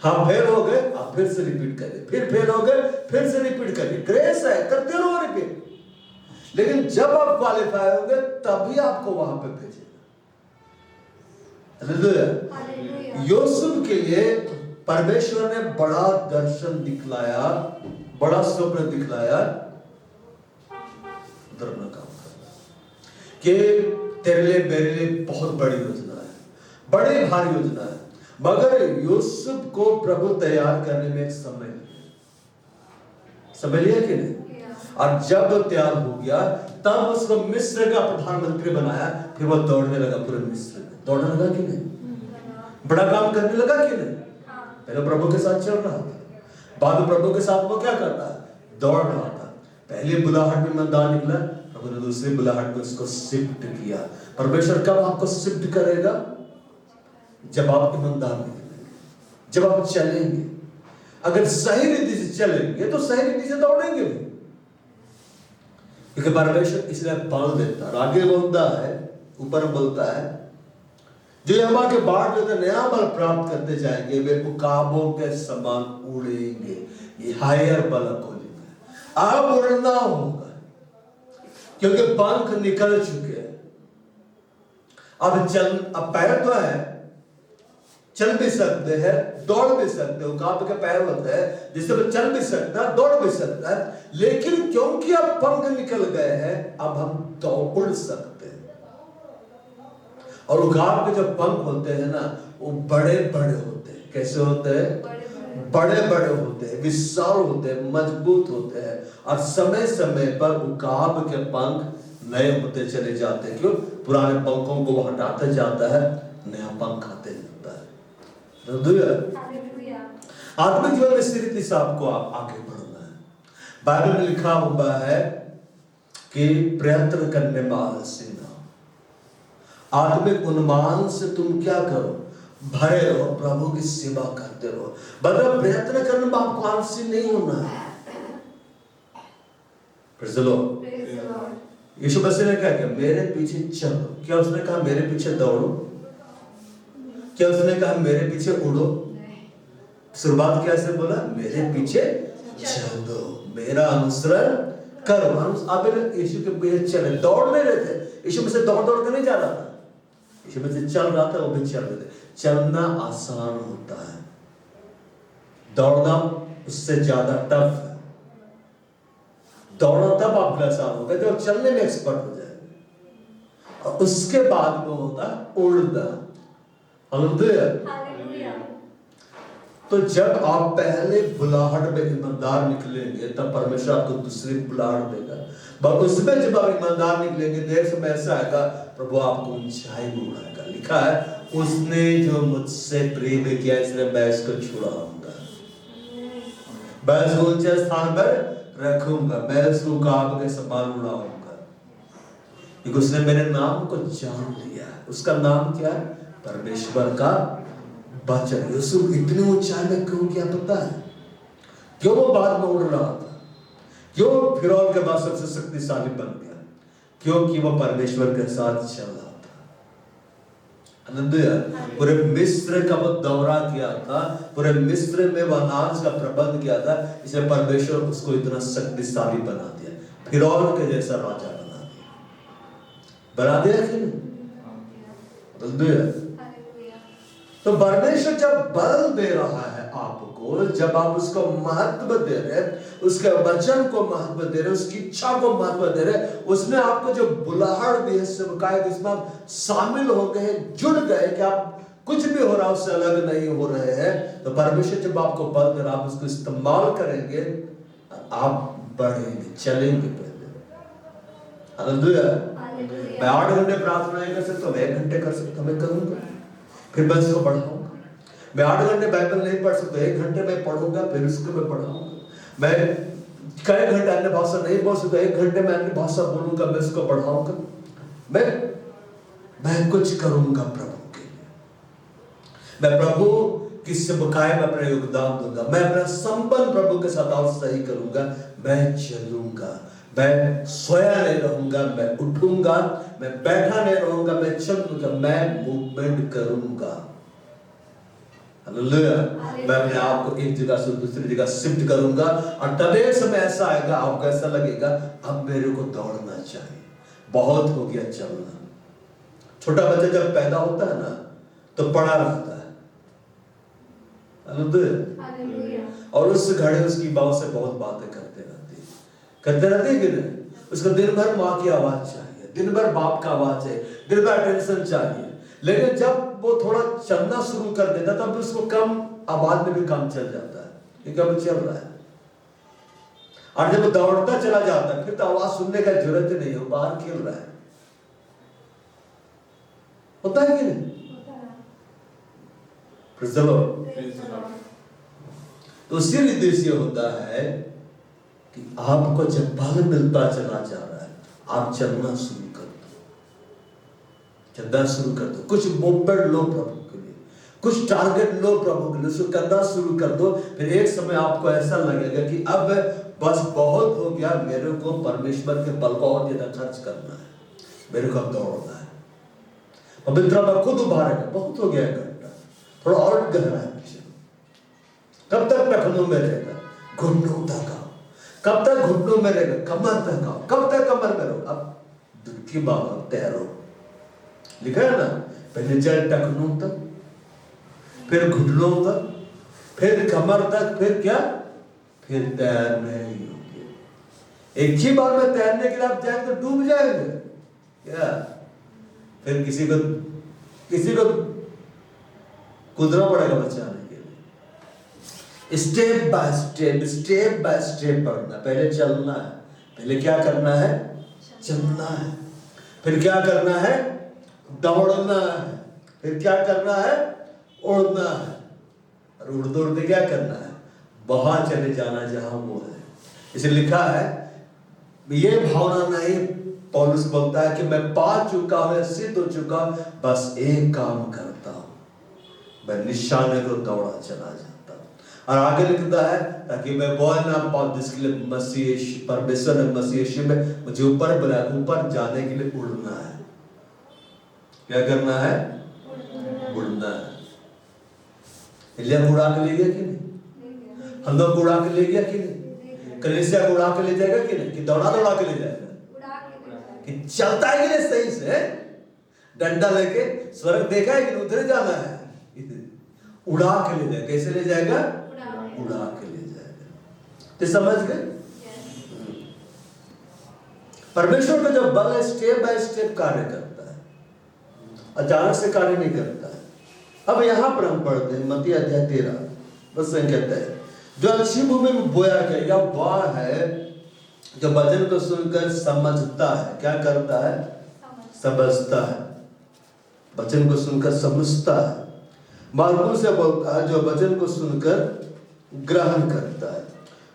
हाँ, फेल हो गए, आप फिर से रिपीट करिए, फिर फेल हो गए, फिर से रिपीट करिए। ग्रेस है, करते रहो रिपीट। लेकिन जब आप क्वालिफाई होंगे तभी आपको वहां पे भेजेगा। यूसुफ के लिए परमेश्वर ने बड़ा दर्शन दिखलाया, बड़ा स्वप्न दिखलाया, धर्म काम करना कि तेरे लिए मेरे लिए बहुत बड़ी योजना है, बड़ी भारी योजना है। मगर यूसुफ को प्रभु तैयार करने में एक समय लिया कि नहीं? और जब वो तैयार हो गया तब उसको मिस्र का प्रधानमंत्री बनाया। फिर वो दौड़ने लगा पूरे मिस्र में। दौड़ने लगा कि नहीं? बड़ा काम करने लगा कि नहीं? पहले प्रभु के साथ चल रहा था, बाद में प्रभु के साथ वो क्या कर रहा है? दौड़ रहा था। पहले बुलाहट में ईमानदार निकला, प्रभु ने दूसरी बुलाहट में उसको शिफ्ट किया। परमेश्वर कब आपको शिफ्ट करेगा? जब आप ईमानदार निकलेंगे, जब आप चलेंगे। अगर सही रीति से चलेंगे तो सही रीति से दौड़ेंगे भी, क्योंकि परमेश्वर इसलिए बल देता है। आगे बोलता है, ऊपर बोलता है, जो यहोवा के बाट लेकर नया बल प्राप्त करते जाएंगे वे उकाबों के समान उड़ेंगे। ये हायर बल को लिखा है। अब उड़ना होगा क्योंकि पंख निकल चुके हैं। अब पैर तो है, चल भी सकते हैं, दौड़ भी सकते हैं। उकाब के पैर होते हैं जिससे वो चल भी सकता है, दौड़ भी सकता है। लेकिन क्योंकि अब पंख निकल गए हैं, अब हम दौड़ सकते हैं। और उकाब के जो पंख होते हैं ना, वो बड़े बड़े होते हैं। कैसे होते हैं? बड़े बड़े होते हैं, विशाल होते हैं, मजबूत होते हैं। और समय समय पर उकाब के पंख नए होते चले जाते हैं। क्यों? पुराने पंखों को वो हटाते जाता है, नया पंख आते जाता है। आत्मिक जीवन में इसी रीति से आपको आगे बढ़ना है। बाइबल में लिखा हुआ है कि प्रयत्न करने में आलस्य न हो। आत्मिक उन्माद से तुम क्या करो? भरे रहो, प्रभु की सेवा करते रहो। मतलब प्रयत्न करने में आपको आलसी नहीं होना है। यीशु मसीह ने क्या किया? मेरे पीछे चलो। क्या उसने कहा मेरे पीछे दौड़ो? क्या उसने कहा मेरे पीछे उड़ो? शुरुआत कैसे बोला? मेरे पीछे चलो, मेरा अनुसरण करो। अब यीशु के पीछे चले, दौड़ नहीं रहे थे। यीशु में से दौड़ दौड़ कर नहीं जा रहा था, यीशु में से चल रहा था, वो भी चल रहे थे। चलना आसान होता है, दौड़ना उससे ज्यादा टफ है। दौड़ना तब आपका आसान होगा जब चलने में एक्सपर्ट हो जाएंगे, और उसके बाद में होता है उड़ना। हालेलुया। तो जब आप पहले बुलाहट में ईमानदार निकलेंगे, तब परमेश्वर आपको दूसरी बुलाहट देगा। पर उसमें जब आप ईमानदार निकलेंगे, देर समय ऐसा आएगा, प्रभु आपको ऊंचाई में उड़ाएगा। लिखा है, उसने जो मुझसे प्रेम किया इसलिए मैं इसको छुड़ाऊंगा, मैं इसको ऊंचे स्थान पर रखूंगा, मैं इसको उकाब के समान उड़ाऊंगा, क्योंकि उसने मेरे नाम को जान लिया। उसका नाम क्या है? परमेश्वर का वचन। यूसुफ इतनी ऊंचाई में क्यों किया पता है? क्यों वो बाद में उड़ रहा था? क्यों फिरौन के बाद सबसे शक्तिशाली बन गया? क्योंकि वो परमेश्वर के साथ चल रहा था। पूरे मिस्र का वो दौरा किया था, पूरे मिस्र में वो अनाज का प्रबंध किया था, इसलिए परमेश्वर उसको इतना शक्तिशाली बना दिया, फिरौन के जैसा राजा बना दिया कि नहीं? तो परमेश्वर जब बल दे रहा है आपको, जब आप उसको महत्व दे रहे, उसके वचन को महत्व दे रहे, उसकी इच्छा को महत्व दे रहे, उसने आपको जो बुलाहट दी है सेवकाई, जिसमें आप शामिल हो गए, जुड़ गए, कि आप कुछ भी हो रहा है उससे अलग नहीं हो रहे हैं, तो परमेश्वर जब आपको बल दे रहा, आप उसको इस्तेमाल करेंगे, आप बढ़ेंगे, चलेंगे। पहले मैं 8 घंटे प्रार्थना नहीं कर सकता, मैं 1 घंटे कर सकता, मैं करूंगा, फिर मैं इसको पढ़ाऊंगा। मैं 8 घंटे बाइबल नहीं पढ़ सकता, 1 घंटे में पढ़ूंगा, फिर उसको मैं पढ़ाऊंगा। मैं कई घंटे अन्य भाषा नहीं बोल सकता, 1 घंटे में अन्य भाषा बोलूंगा, मैं उसको पढ़ाऊंगा। मैं कुछ करूंगा प्रभु के लिए। मैं प्रभु की सेवकाई में अपना योगदान दूंगा। मैं अपना संबंध प्रभु के साथ और सही करूंगा। मैं चलूंगा, मैं सोया नहीं रहूंगा, मैं उठूंगा, मैं बैठा नहीं रहूंगा, मैं चलूंगा, मैं मूवमेंट करूंगा। हालेलुया। मैं अपने आप को एक जगह से दूसरी जगह शिफ्ट करूंगा, और तब एक समय ऐसा आएगा, आपको ऐसा लगेगा अब मेरे को दौड़ना चाहिए, बहुत हो गया चलना। छोटा बच्चा जब पैदा होता है ना, तो पड़ा रहता है, हालेलुया, और उस घड़े उसकी माँ से बहुत बातें करते रहते कि नहीं? उसको दिन भर माँ की आवाज चाहिए, दिन भर बाप का आवाज चाहिए, दिन भर अटेंशन चाहिए। लेकिन जब वो थोड़ा चलना शुरू कर देता, तब उसको कम आवाज में भी काम चल जाता है, क्योंकि अब चल रहा है। और जब वो दौड़ता चला जाता है फिर तो आवाज सुनने का जरूरत ही नहीं है, वो बाहर खेल रहा है। होता है कि नहीं? Praise the Lord। तो इसीलिए उद्देश्य होता है कि आपको जब बल मिलता चला जा रहा है आप चलना शुरू कर दो, चलना शुरू कर दो। कुछ मूवमेंट लो प्रभु के लिए, कुछ टारगेट लो प्रभु के लिए, उसको करना शुरू कर दो। फिर एक समय आपको ऐसा लगेगा कि अब बस बहुत हो गया, मेरे को परमेश्वर के बल को और ज्यादा खर्च करना है, मेरे को अब दौड़ना है। पवित्र में खुद उभारेगा, बहुत हो गया घंटा, थोड़ा और गहरा है पीछे। कब तक टखनों में रहेगा? घुटनों तक आओ। कब तक घुटनों में रहेगा? कमर तक आओ। कब तक कमर में रहो? अब दुखी बाबा तैरो, लिखा है ना, पहले चल टखनों तक, फिर घुटनों तक, फिर कमर तक, फिर क्या? फिर तैरने योग्य। एक ही बार में तैरने के लिए आप जाएंगे तो डूब जाएंगे क्या? फिर किसी को कूदना पड़ेगा बचाने के लिए। स्टेप बाय स्टेप बढ़ना। पहले चलना है, पहले क्या करना है? चलना है। फिर क्या करना है? दौड़ना है। फिर क्या करना है? उड़ना है। और उड़ते उड़ते क्या करना है? वहां चले जाना जहां वो है। इसे लिखा है, ये भावना नहीं, पौलुस बोलता है कि मैं पा चुका हूं, सिद्ध हो चुका हूं, बस एक काम करता हूं, मैं निशाने को दौड़ा चला जाता हूं। और आगे लिखता है, ताकि मैं बोल ना पाऊं, जिसके लिए मसीह परमेश्वर ने मसीह में मुझे ऊपर बुलाया, ऊपर जाने के लिए उड़ना है। क्या करना है? उड़ना है। इलिया उड़ा के ले गया कि नहीं? हम लोग उड़ा के ले गया कि नहीं? कलीसिया को उड़ा के ले जाएगा कि नहीं? कि दौड़ा के ले जाएगा? कि चलता है कि नहीं सही से? डंडा लेके स्वर्ग देखा है कि उधर जाना है, उड़ा के ले जाएगा। कैसे ले जाएगा? उड़ा के ले जाएगा। तो समझ गए? परमेश्वर का जब बल स्टेप बाय स्टेप कार्य करता है, अचानक से कार्य नहीं करता है। अब यहां पर हम पढ़ते हैं मत्ती अध्याय 13 बस कहता है, जो अच्छी भूमि में बोया गया वह है जो वचन को सुनकर समझता है। क्या करता है? समझता है। वचन को सुनकर समझता है। मार्कुस से बोलता है, जो वचन को सुनकर ग्रहण करता है।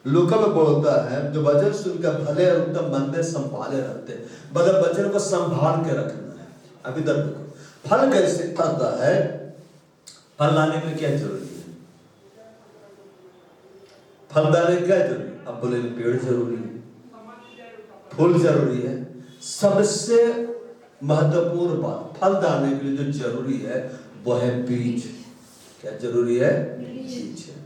लूका में बोलता है, जो वचन सुनकर भले और उत्तम मन में संभाले रहते हैं। मतलब वचन को संभाल के रखना है। अभी तक देखो फल कैसे आता है? फल लाने के लिए क्या जरूरी है? फल लाने क्या जरूरी? अब बोले पेड़ जरूरी है, फूल जरूरी है। सबसे महत्वपूर्ण बात फल डालने के लिए जो जरूरी है वो है बीज। क्या जरूरी है? बीज है।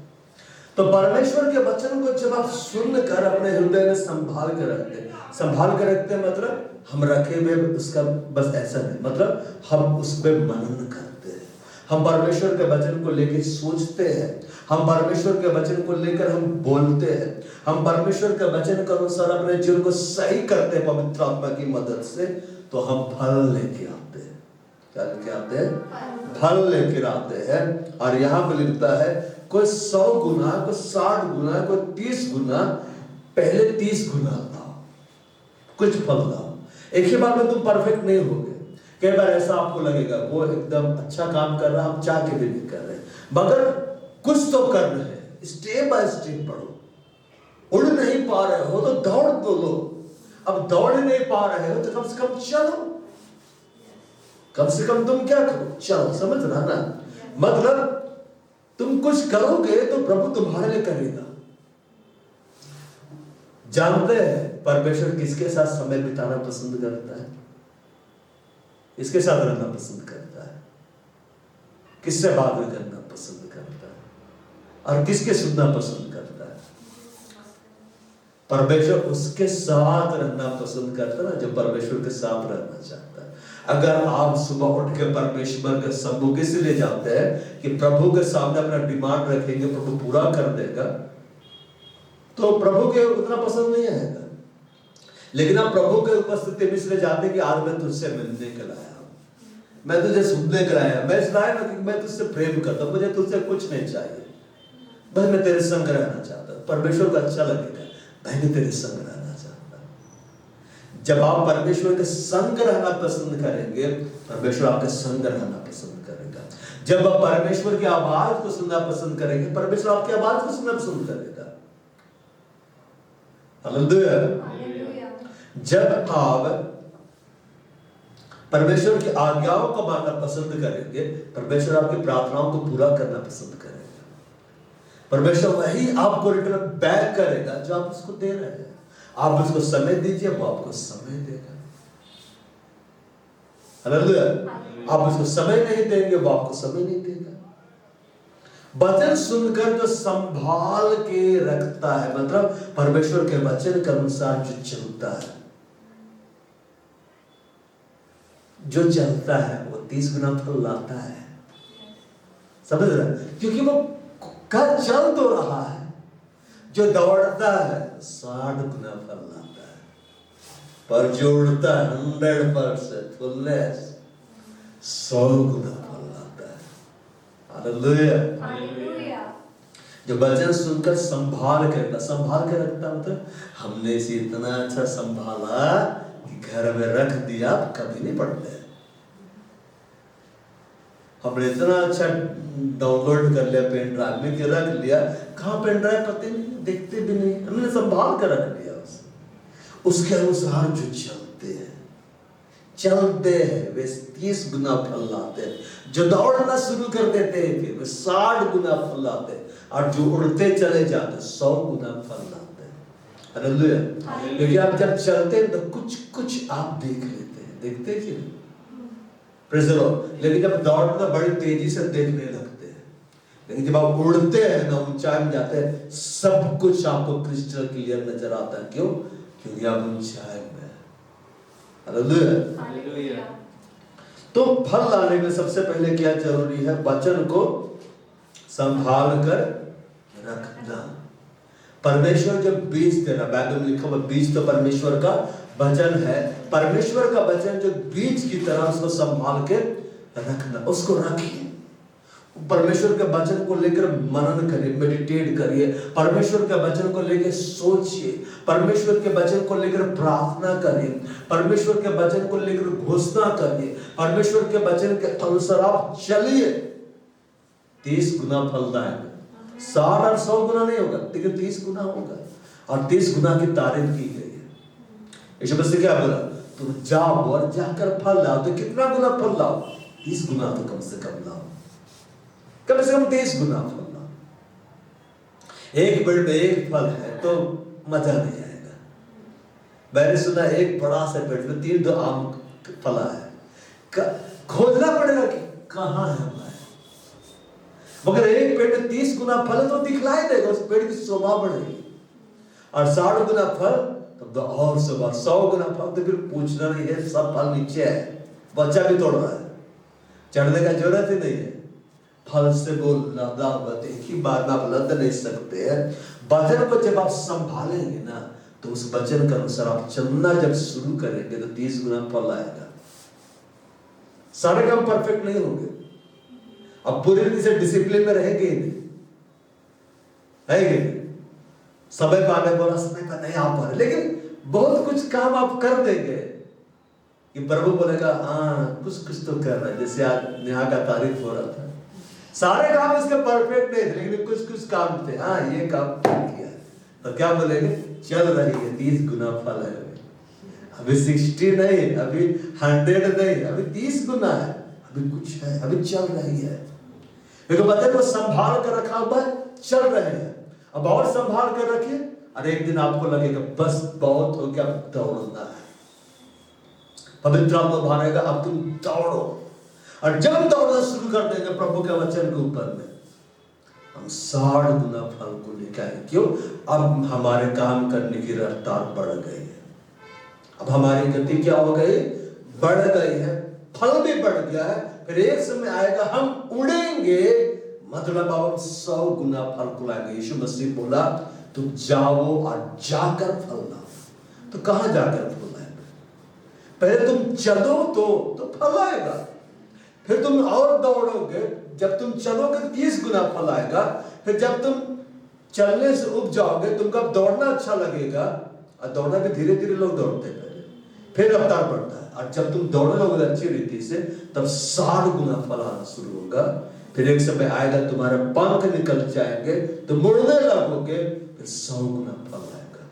तो परमेश्वर के वचन को जब आप सुनकर अपने हृदय में संभाल के रखते हैं, मतलब हम रखे हुए उसका बस ऐसा नहीं, मतलब हम उस पर मनन करते हैं। हम परमेश्वर के वचन को लेकर सोचते हैं, हम परमेश्वर के वचन को लेकर हम बोलते हैं, हम परमेश्वर के वचन के अनुसार अपने जीवन को सही करते हैं पवित्र आत्मा की मदद से, तो हम फल लेके आते हैं। क्या लेके आते हैं? फल लेकर आते हैं। और यहाँ पे लिखता है, कोई 100 गुना, कोई 60 गुना, कोई 30 गुना, पहले 30 गुना लाओ, कुछ फल लाओ। एक ही बार में तुम परफेक्ट नहीं होगे। कई बार ऐसा आपको लगेगा वो एकदम अच्छा काम कर रहा है, हम चाह के भी नहीं कर रहे, मगर कुछ तो कर रहे हैं। स्टेप बाय स्टेप बढ़ो। उड़ नहीं पा रहे हो तो दौड़ तो लो। अब दौड़ नहीं पा रहे हो तो कम से कम चलो। कम से कम तुम क्या करो? चलो। समझ रहा ना? मतलब तुम कुछ करोगे तो प्रभु तुम्हारे लिए करेगा। जानते हैं परमेश्वर किसके साथ समय बिताना पसंद करता है? किसके साथ रहना पसंद करता है? किससे बात करना पसंद करता है? और किसके सुनना पसंद करता है? परमेश्वर उसके साथ रहना पसंद करता है ना, जो परमेश्वर के साथ रहना चाहता है। अगर आप सुबह उठ के परमेश्वर के सम्मुख इसलिए जाते हैं कि प्रभु के सामने अपना डिमांड रखेंगे, प्रभु पूरा कर देगा, तो प्रभु के उतना पसंद नहीं आएगा। लेकिन आप प्रभु के उपस्थिति में इसलिए जाते हैं कि आज मैं तुझसे मिलने के लाया हूं, मैं तुझे सुनने के लाया, मैं इसलिए ना कि मैं तुझसे प्रेम करता हूं, मुझे तुझसे कुछ नहीं चाहिए, बस मैं तेरे संग रहना चाहता हूं। परमेश्वर को अच्छा लगेगा मैं तेरे संग रहना चाहता हूं। जब आप परमेश्वर के संग रहना पसंद करेंगे, परमेश्वर आपके संग रहना पसंद करेगा। जब आप परमेश्वर की आवाज को सुनना पसंद करेंगे, परमेश्वर आपकी आवाज को सुनना पसंद करेगा। हालेलुया। जब आप परमेश्वर की आज्ञाओं को मानना पसंद करेंगे, परमेश्वर आपकी प्रार्थनाओं को पूरा करना पसंद करेगा। परमेश्वर वही आपको रिटर्न बैक करेगा जो आप उसको दे रहे हैं। आप उसको समय दीजिए, वो आपको समय देगा। हालेलुया। आप उसको समय नहीं देंगे, वो आपको समय नहीं देगा। वचन सुनकर जो संभाल के रखता है, मतलब परमेश्वर के वचन के अनुसार जो चलता है, जो चलता है, वो 30 गुना फल लाता है। समझ रहे हैं? क्योंकि वो कर चल तो रहा है। जो दौड़ता है 60 गुना फल लाता है, पर जो उड़ता है 100% फुलनेस 100 गुना फल लाता है। हालेलुया। जो वचन सुनकर संभाल के रखता, मतलब हमने इसे इतना अच्छा संभाला कि घर में रख दिया, कभी नहीं पढ़ते। हमने इतना अच्छा डाउनलोड कर लिया पेन ड्राइव में कि रख लिया, कहाँ पेन ड्राइव पता नहीं, देखते भी नहीं, हमने संभाल कर रख लिया उसे। उसके अनुसार जो चलते हैं वे 30 गुना फल लाते हैं। जो दौड़ना शुरू कर देते हैं फिर वे 60 गुना फल लाते हैं, और जो उड़ते चले जाते 100 गुना फल लाते हैं। हालेलुया। क्योंकि आप जब चलते हैं तो कुछ कुछ आप देख लेते हैं, देखते हैं कि नहीं? Praise the Lord. लेकिन जब दौड़ना बड़ी तेजी से देखने लगते हैं, लेकिन जब आप उड़ते हैं ना, ऊंचाई में जाते हैं, सब कुछ आपको क्रिस्टल क्लियर नजर आता है। क्यों? क्योंकि आप ऊंचाई में। हालेलुया। तो फल लाने में सबसे पहले क्या जरूरी है? वचन को संभाल कर रखना। परमेश्वर जब बीज देना, बाइबल में लिखा हुआ बीज तो परमेश्वर का वचन है। परमेश्वर का वचन जो बीज की तरह, उसको संभाल के रखना, उसको रखिए। परमेश्वर के वचन को लेकर मनन करिए, मेडिटेट करिए। परमेश्वर के वचन को लेकर सोचिए। परमेश्वर के वचन को लेकर प्रार्थना करिए। परमेश्वर के वचन को लेकर घोषणा करिए। परमेश्वर के वचन के अनुसार आप चलिए। 30 गुना फलदायक, 60 और 100 गुना नहीं होगा, लेकिन 30 गुना होगा। और 30 गुना की तारीफ की गई है। यीशु मसीह क्या बोला? तुम जाओ और जाकर फल लाओ। तो कितना गुना फल लाओ? 30 गुना तो कम से कम लाओ, कम से कम 30 गुना फल लाओ। एक पेड़ में एक फल है तो मजा नहीं आएगा। मैंने सुना एक बड़ा सा पेड़ में 3 आम फला है, खोजना पड़ेगा कि कहां है हमारे। मगर एक पेड़ में 30 गुना फल है तो दिखलाई देगा, उस पेड़ की शोभा बढ़ेगी। और 60 गुना फल तब तो और शोभा, 100 गुना फल तो फिर पूछना नहीं है, सब फल नीचे है, बच्चा भी तोड़ रहा है, चढ़ने का जरूरत ही नहीं है। फल से बोलना दावत एक ही बात में आप लद नहीं सकते हैं। वचन को जब आप संभालेंगे ना, तो उस वचन के अनुसार आप चलना जब शुरू करेंगे तो 30 गुना फल आएगा। सारे काम परफेक्ट नहीं होंगे, अब पूरी रीति से डिसिप्लिन में रहेंगे ही नहीं, रहेंगे समय पाने बोला, समय पर नहीं आ पा रहे, लेकिन बहुत कुछ काम आप कर देंगे कि प्रभु बोलेगा हाँ कुछ कुछ तो कर रहा है। जैसे आज नेहा का तारीफ हो रहा था, सारे काम इसके परफेक्ट नहीं थे, लेकिन कुछ कुछ काम थे, हाँ ये काम किया, तो क्या बोलेंगे? चल रही है, 30 गुना फल है। अभी 60 नहीं, अभी 100 नहीं, अभी 30 गुना है, अभी कुछ है, अभी चल रही है। क्योंकि वचन को संभाल कर रखा हुआ है, चल रहे हैं। अब और संभाल कर रखिए, और एक दिन आपको लगेगा बस बहुत हो गया, अब दौड़ना है। पवित्र आत्मा भरेगा, अब तुम दौड़ो। और जब दौड़ना शुरू कर देंगे प्रभु के वचन के ऊपर में, हम 60 गुना फल को लेकर आए। क्यों? अब हमारे काम करने की रफ्तार बढ़ गई है। अब हमारी गति क्या हो गई? बढ़ गई है, फल भी बढ़ गया है। फिर एक समय आएगा हम उड़ेंगे, मतलब अब 100 गुना फल को लाएंगे। यीशु मसीह बोला तुम जाओ और जाकर फल लाओ। तो कहां जाकर फल लाएंगे? पहले तुम चलो तो फल आएगा, फिर तुम और दौड़ोगे, जब तुम चलोगे 30 गुना फल आएगा, फिर जब तुम चलने से उब जाओगे, तुमको अब दौड़ना अच्छा लगेगा, और दौड़ना भी धीरे धीरे लोग दौड़ते हैं पहले, फिर रफ्तार बढ़ता है, और जब तुम दौड़ने लगोगे अच्छी रीति से, तब 60 गुना फल आना शुरू होगा। फिर एक समय आएगा तुम्हारे पंख निकल जाएंगे, तुम मुड़ने लगोगे, फिर 100 गुना फल आएगा।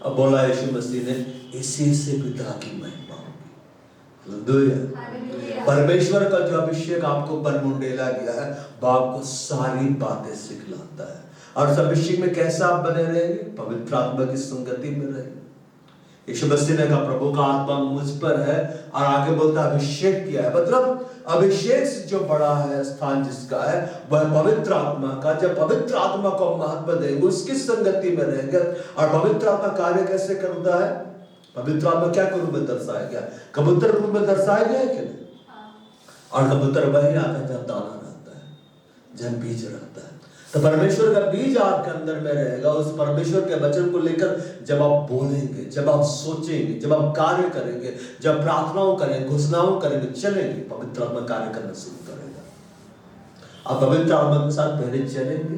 अब बोला यीशु मसीह ने, इसी से पिता की महिमा होगी। हालेलुया। परमेश्वर का जो अभिषेक आपको ऊपर मुंडेला गया है, वो आपको सारी बातें सिखलाता है। और उस अभिषेक में कैसा आप बने रहेंगे? पवित्र आत्मा की संगति में रहेंगे। यीशु मसीह ने कहा, प्रभु का आत्मा मुझ पर है, और आगे बोलता है अभिषेक किया है, मतलब अभिषेक से जो बड़ा है स्थान जिसका है वह पवित्र आत्मा का। जब पवित्र आत्मा को महत्व देंगे, उसकी संगति में रहेंगे, और पवित्र आत्मा कार्य कैसे करता है? पवित्र आत्मा क्या के रूप में दर्शाया गया? कबूतर रूप में दर्शाया गया है कि नहीं? और कबूतर वही आता है जब दाना रहता है, जब बीज रहता है। तो परमेश्वर का बीज आपके अंदर में रहेगा। उस परमेश्वर के वचन को लेकर जब आप बोलेंगे, जब आप सोचेंगे, जब आप कार्य करेंगे, जब प्रार्थनाओं करेंगे, घोषणाओं करेंगे, चलेंगे, पवित्र आत्मा कार्य करना शुरू करेगा। आप पवित्र आत्मा के साथ पहले चलेंगे,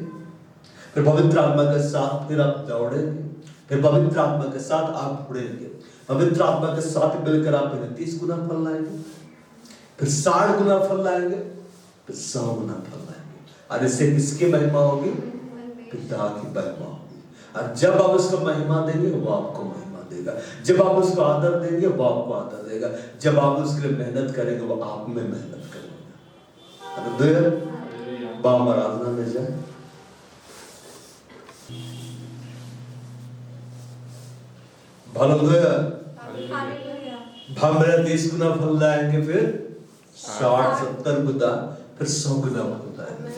फिर पवित्र आत्मा के साथ फिर आप दौड़ेंगे, फिर पवित्र आत्मा के साथ आप उड़ेंगे, पवित्र आत्मा के साथ मिलकर आप 30 गुना फल लाएंगे, फिर 60 गुना फल लाएंगे, फिर 100 गुना फल लाएंगे। और इससे किसकी महिमा होगी? पिता की महिमा होगी। और जब आप उसको महिमा देंगे, वो आपको महिमा देगा। जब आप उसको आदर देंगे, वो आपको आदर देगा। जब आप उसके लिए मेहनत करेंगे, वो आप में मेहनत करेगा। बाप आराधना में जाए। हालेलुया। हम 30 गुना फल लाएंगे, फिर 60-70 गुना, फिर 100 गुना फल लाएंगे।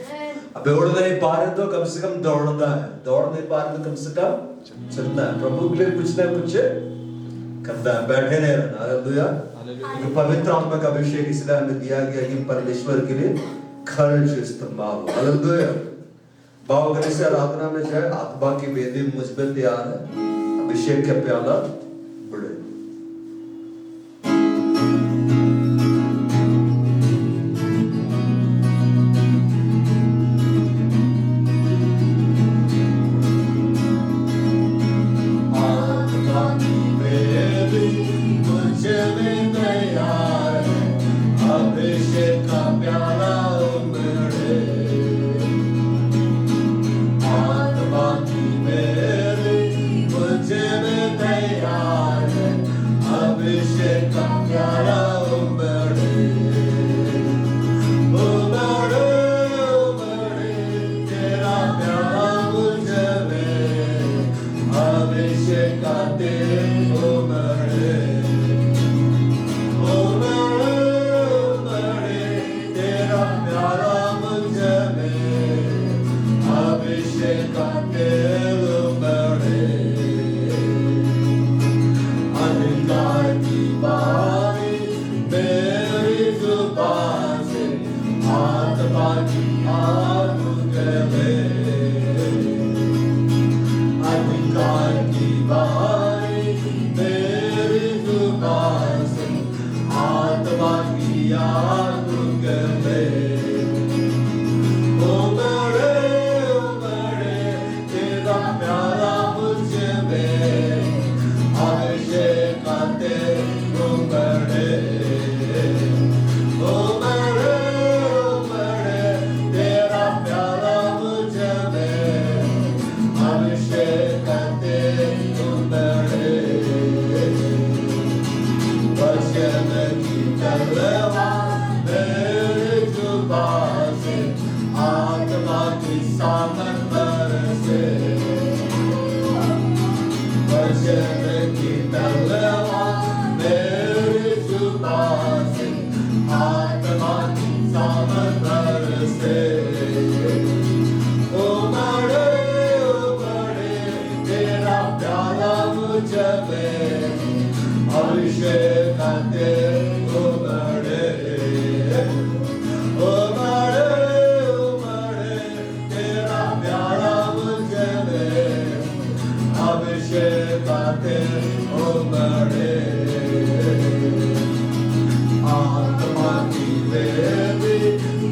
अब दौड़ नहीं पा रहे तो कम से कम दौड़ना है, दौड़ नहीं पा रहे तो कम से कम चलना है, प्रभु के लिए कुछ ना कुछ करना है, बैठे नहीं रहना। हालेलुया। पवित्र आत्मा का अभिषेक इसलिए हमें दिया गया कि परमेश्वर के लिए खर्च इस्तेमाल हो। हालेलुया। भाव करने से आराधना में जाए। आत्मा की वेदी मुझ पे तैयार है, अभिषेक का प्याला बढ़े।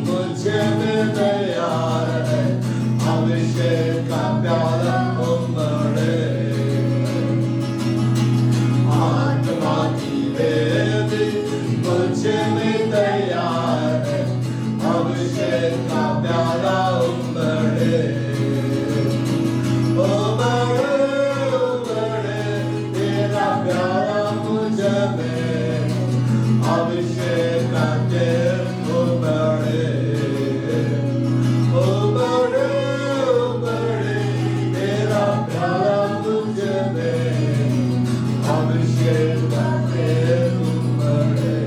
मुझे में तैयार है, अभिषेक में अभिषेक करते हो बड़े तेरा प्यारा मुझ में अभिषेक करते हो बड़े।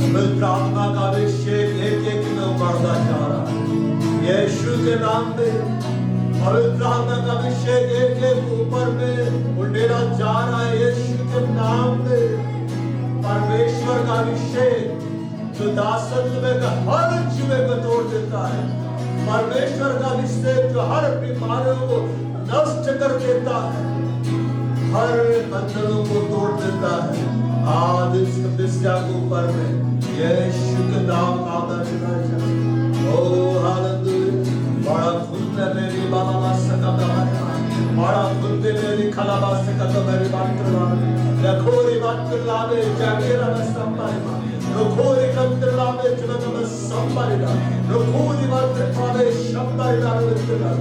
पवित्र आत्मा का अभिषेक एक में बढ़ता जा रहा है यीशु के नाम पे। पवित्र आत्मा का अभिषेक एक ऊपर में उड़ेला जा रहा है यीशु के नाम पे। परमेश्वर का अभिषेक जो दासत्व का हर जुए को तोड़ देता है, परमेश्वर का अभिषेक जो हर बीमारियों को नष्ट कर देता है, हर बंधनों को तोड़ देता है। आज इस कलीसिया के ऊपर में यीशु के नाम का आदर ओ हालेलुया। बड़ा खुद मेरी बाबा सकता है, बड़ा खुद मेरी खलाबा सकता मेरी बात करवा रखोरी बात करला में जागेरा में संभालना रखोरी कंत्रला में जगत में संभालना रखोरी बात करवा में संभालना बंदना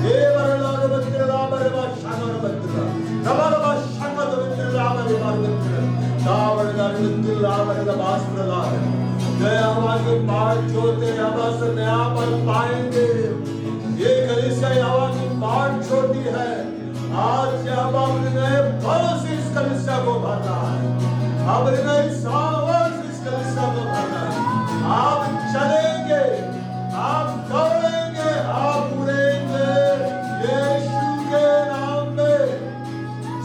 ये वरला बंदना बरवा शानर बंदना नवरवा शानर बंदना बरवा बंदना दावरला बंदना बरवा बासरला दयावान के पार जो तेरे आवाज में आप पाएंगे। ये कलीसिया हवा की बाट छोटी है, आज हवा ने बरस इस कलीसिया को भरना है, अब इस सावन इस कलीसिया को भरना है। आप चलेंगे, आप दौड़ेंगे, आप उड़ेंगे यीशु के नाम में।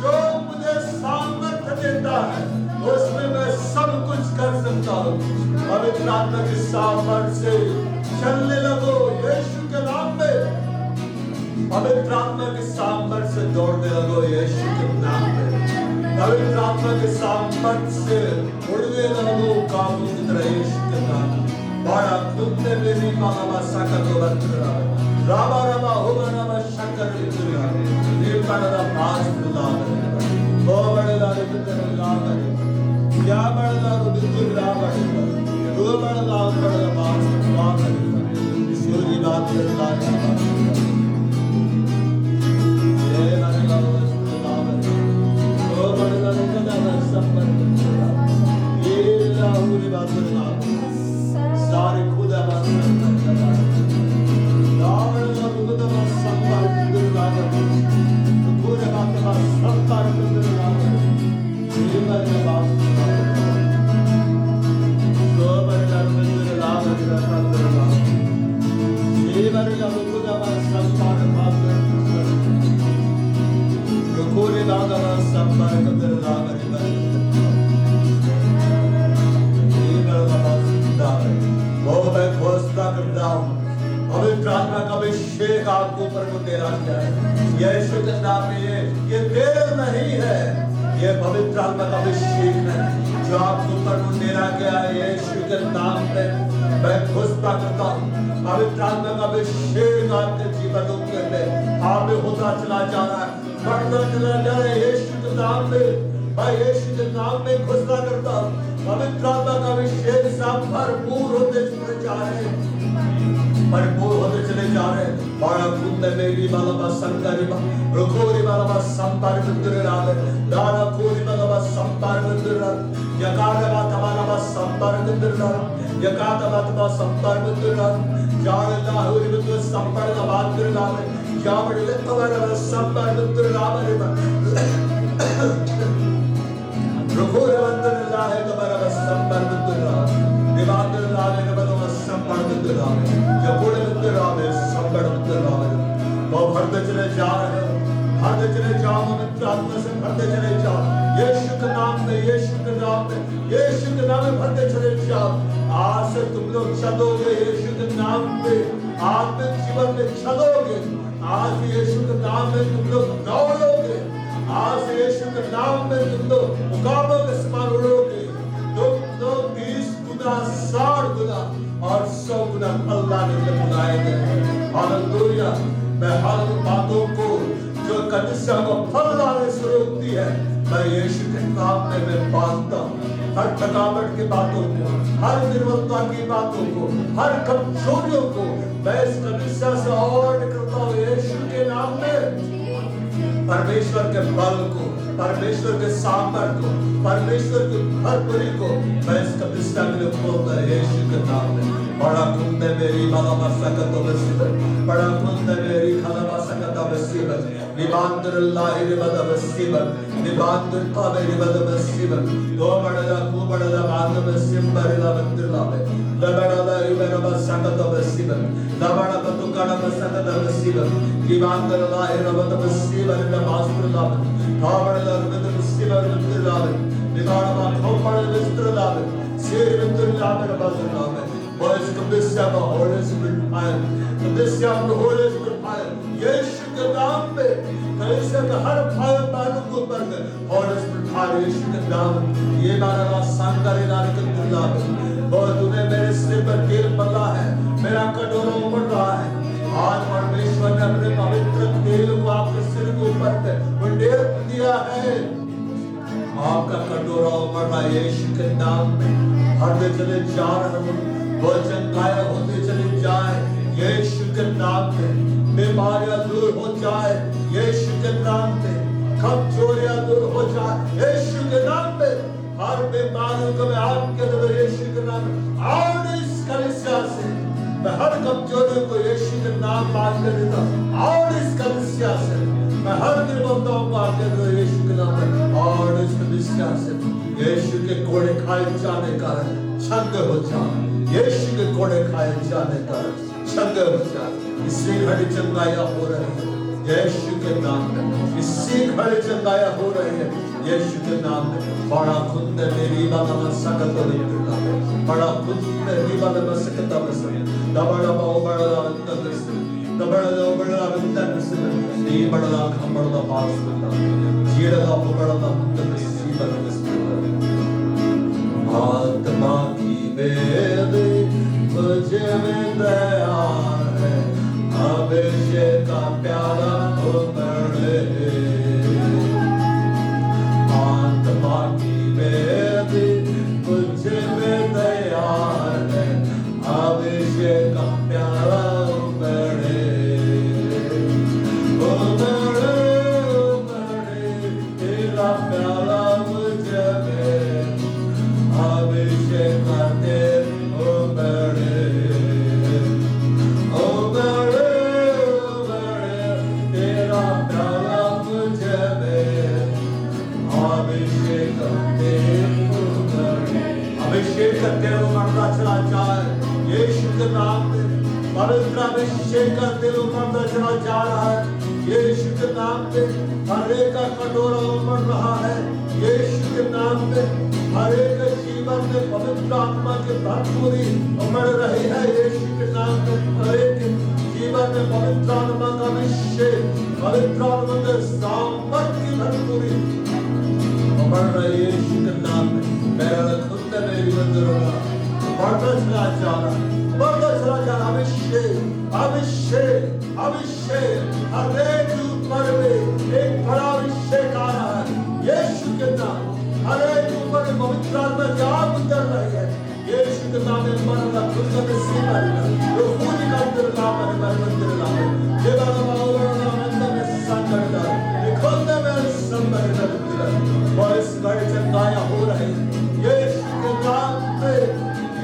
जो मुझे सामर्थ्य देता है उसमें मैं सब कुछ कर सकता हूँ। पवित्र आत्मा के सामर्थ्य से चलने लगो यीशु के नाम में। पवित्र आत्मा के सामर्थ्य से दौड़ने लगो यीशु के नाम में। पवित्र आत्मा के सामर्थ्य से उड़ने लगो काबू की तरह यीशु के नाम में। बड़ा खुद ने मेरी बाबा साकर को बंदरा रामा रामा होगा रामा शंकर विद्या ये बड़ा पास बुला वो बड़े लारे बिंदर लारे क्या बड़ा लारे बिंदर लारे वो बड़ा लारे पास लारे सूर्य बात लारे ये बड़ा लारे लारे वो बड़ा लारे कदा संपन्न ये लारे बात लारे सारे खुदा बात लारे लारे खुदा बात संपन्न लारे खुदा बात संपन्न लारे ये बड़ा बात पवित्र आत्मा का अभिषेक आपको ऊपर को दे रहा है। यीशु के नाम में ये तेरे नहीं है, ये पवित्र आत्मा का अभिषेक है जो आपको ऊपर को दे रहा गया है। यीशु के नाम में मैं घोषणा करता हूँ पवित्र आत्मा का अभिषेक आपके जीवन के अंदर आप में होता चला जा रहा है, बढ़ता चला जा रहा है। यीशु के नाम में मैं यीशु के नाम में घोषणा करता हूँ पवित्र आत्मा का अभिषेक से आप भरपूर होते चले जा रहे हैं, भरपूर होते चले जा रहे हैं। बड़ा खुद मेरी बाला संकारी रुखोरी बाला संपार मंदिर रावे दारा खोरी बाला संपार मंदिर रावे यकारा बात हमारा संपार मंदिर रावे यकारा बात संपार मंदिर रावे जाने लाहौरी मंदिर संपार का बात कर रावे जावड़ ले हमारा संपार मंदिर रावे रुखोरी मंदिर रावे हमारा संपार मंदिर रावे दिवाकर रावे हमारा संपार मंदिर रावे जबोड़े मंदिर रावे संपार मंदिर रावे वो भरते चले जा रहे हैं, भरते चले जाओ पवित्र आत्मा से भरते चले जाओ यीशु के नाम में, यीशु के नाम में, यीशु के नाम में भरते चले जाओ। आज से तुम लोग चलोगे यीशु के नाम पे, आत्मिक जीवन में चलोगे। आज यीशु के नाम में तुम लोग दौड़ोगे, आज यीशु के नाम में तुम लोग मुकाबलों के समान उड़ोगे। तुम लोग 20 गुना 60 गुना और 100 गुना अल्लाह ने बुलाएंगे। हालेलुया। मैं हर बातों को जो कलीसिया को फल लाने से रोकती है मैं यीशु के नाम में मैं बांधता हूँ। हर थकावट की बातों को, हर निर्बलता की बातों को, हर कमजोरियों को मैं इस कलीसिया से और निकलता हूँ यीशु के नाम में। परमेश्वर के बल को, परमेश्वर के सामर्थ्य को, परमेश्वर की भरपूरी को मैं इस कलिसिया के लिए खोलता है यीशु के नाम में। बड़ा कुंदे मेरी बाला सकत वसीबत, बड़ा कुंदे मेरी खाला सकत वसीबत, निबांदर लाहिर बद वसीबत, निबांदर ताबेरी बद वसीबत, दो बड़ा को बड़ा बात वसीबर ला बंदला में, लबड़ा इबरा सकत वसीबत, लबड़ा बतुकाड़ा सकत वसीबत, निबांदर लाहिर बद वसीबर ला मास्टर ला में, ताबड़ा बद वसीबर बंदला में, निबाड़ा खोपड़ वस्त्र ला में, सिर बंदर ला में बंदला में। Boys, कलिसिया का Holy Spirit fire, कलिसिया का Holy Spirit fire, यीशु के नाम पे कलिसिया का हर भाई बहनों को ऊपर कर Holy Spirit fire यीशु के नाम। ये मारा सांगरे नारी के दुला में, और तूने मेरे सिर पर तेल पड़ा है, मेरा कटोरा उमड़ रहा है। आज परमेश्वर ने अपने पवित्र तेल को आपके सिर के ऊपर पे उंडेल दिया है। आपका कटोरा उमड़ रहा है यीशु के नाम में। हरदे चले जा रहे हैं, वचन गायब होते चले जाए यीशु के नाम पे, बीमारियां दूर हो जाए यीशु के नाम पे, कमजोरियां दूर हो जाए यीशु के नाम पे, हर बीमारियों को मैं आपके द्वारा यीशु के नाम में और इस कलिसिया से मैं हर कमजोरियों को यीशु के नाम मांग कर देता हूं। और इस कलिसिया से मैं हर निर्बंधों को आपके द्वारा यीशु के नाम में और इस कलिसिया से यीशु के कोड़े खाए जाने का छंद हो जाए, यीशु के कोड़े खाए जाने का छंद हो जाए। इससे घड़ी चंगाया हो रही है यीशु के नाम में, इससे घड़ी चंगाया हो रही है यीशु के नाम में। बड़ा खुद मेरी बाला सकत बिल्ला, बड़ा खुद मेरी बाला सकत बस, दबड़ा बाओ बड़ा अंत बस, दबड़ा दो बड़ा अंत बस, नी बड़ा खंबड़ा पास बता, जीड़ा बड़ा अंत बस, जीवन बस। आत्मा की वेद मुझे में दया है, अभिषेक का प्याला उमड़े। आत्मा की वेद मुझे में दया है, अभिषेक का प्याला उमड़े। उमड़े उमड़े तेरा प्याला मुझे में, अभिषेक करते उमड़े। उमड़े उमड़े तेरा प्याला मुझे में, अभिषेक करते उमड़े। अभिषेक करते उमड़ता चला जाए यीशु के नाम में, पवित्र अभिषेक करते उमड़ता चला जा रहा है यीशु के नाम पे। हर एक का कटोरा उमड़ रहा है यीशु के नाम पे। हर एक जीवन में पवित्र आत्मा की भरपूरी उमड़ रही है यीशु के नाम पे। हर एक जीवन में पवित्र आत्मा का अभिषेक, पवित्र आत्मा के सामर्थ्य की भरपूरी उमड़ रही है यीशु के नाम में। मेरा खुद मेरी मंदिर होगा बढ़ता चला जा रहा, बढ़ता चला जा रहा। अभिषेक अभिषेक अभिषेक, हर एक ऊपर में एक बड़ा अभिषेक आ रहा है यीशु के नाम। हर एक ऊपर में पवित्र आत्मा की आग उतर रही है यीशु के नाम में। मरना खुद का सीमा जो खुद का अंदर नाम है मेरे मंदिर नाम है ये बाबा बाबा अंदर में संकट है खुद में संबंध है। और इस घड़ी चंगाया हो रही है यीशु के नाम पे।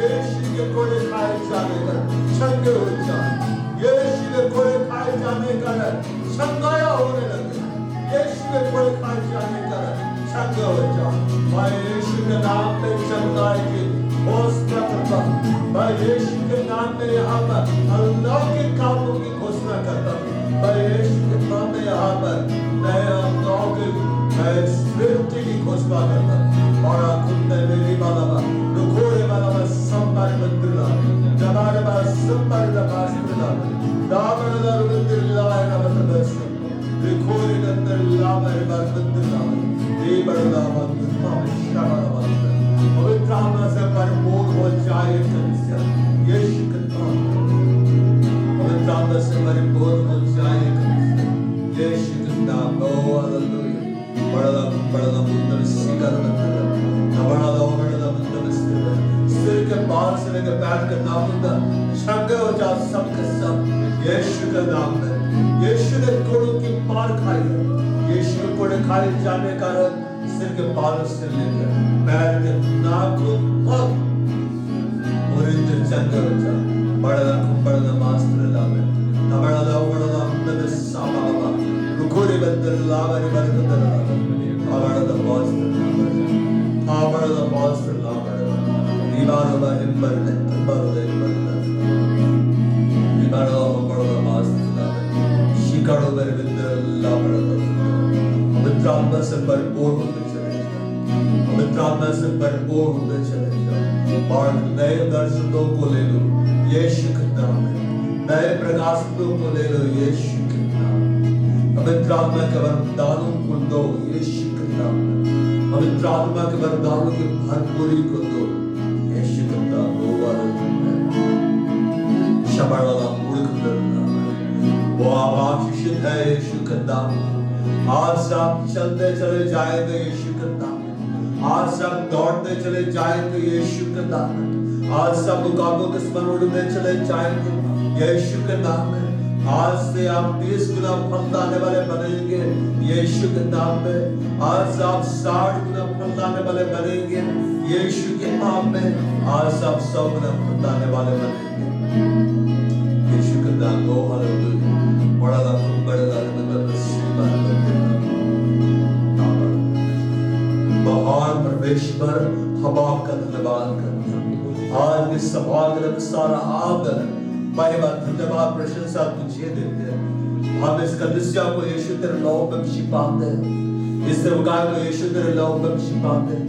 यीशु के कोड़े खाए जाने का छंगे हो जाए, यीशु के कोड़े खाए जाने का छंगाया होने लगे, यीशु के कोड़े खाए जाने का छंगा हो जाए। मैं यीशु के नाम पे चंगाई की घोषणा करता हूँ, मैं यीशु के नाम पे यहाँ पर अलौकिक कामों की घोषणा करता हूँ। मैं यीशु के नाम पे यहाँ पर नए अलौकिक मैं स्मृति की घोषणा करता हूँ। और खुद मेरी बाला रुकोरे बाला संपर मंदिरा जबारे बाला संपर दबासिरा दामरदा मंदिरा है नवतबस रुकोरे अंदर लामरे बाला मंदिरा ये बड़ा मंदिरा शाबाश। पवित्र आत्मा से परिपूर्ण हो जाए कलिसिया यीशु के नाम। पवित्र आत्मा से परिपूर्ण हो जाए कलिसिया यीशु के नाम। ओ हालेलुया। बड़ा बड़ा मंदिर सीकर मंदिर सिर के बाल से लेकर पैर के नाखून तक छंगे हो जा सबके सब यीशु के नाम में। यीशु ने कोड़ों की मार खाई है दिखाई जाने का सिर के बाल से लेकर पैर के नाक तक पूरी चंद्र जा बड़ा बड़ा मास्टर लावे बड़ा साबा रुकोरे बंदर लावे बंदर बड़ा मास्टर लावे दीवार बा हिम्बर ने बड़ा बड़ा मास्टर लावे शिकारो मेरे बंदर लावे पवित्र आत्मा से भरपूर होते चले जाओ, पवित्र आत्मा से भरपूर होते चले जाओ और नए दर्शनों को ले लो यीशु के नाम में, नए प्रकाशनों को ले लो यीशु के नाम में, पवित्र आत्मा के वरदानों को दो यीशु के नाम में, पवित्र आत्मा के वरदानों की भरपूरी को दो यीशु के नाम में। शबड़ा मुल्क करना वो आशीषित है यीशु के नाम में। आज सब चलते चले जाएंगे यीशु के नाम में, आज सब दौड़ते चले जाएंगे यीशु के नाम में, आज सब मुकाबलों के स्मरण उड़ने चले जाएंगे यीशु के नाम में। आज से आप 30 गुना फल लाने वाले बनेंगे यीशु के नाम में, आज आप 60 गुना फल लाने वाले बनेंगे यीशु के नाम में, आज आप 100 गुना फल लाने वाले बनेंगे यीशु के नाम में। हालेलुया। बड़ा महान परमेश्वर हम आपका धन्यवाद करते हैं। आज इस सभा के सारा आदर महिमा धन्यवाद प्रशंसा तुझे देते हैं। हम इस कलीसिया को यीशु तेरे नाम में छिपाते हैं, इस सेवकाई को यीशु तेरे नाम में छिपाते हैं,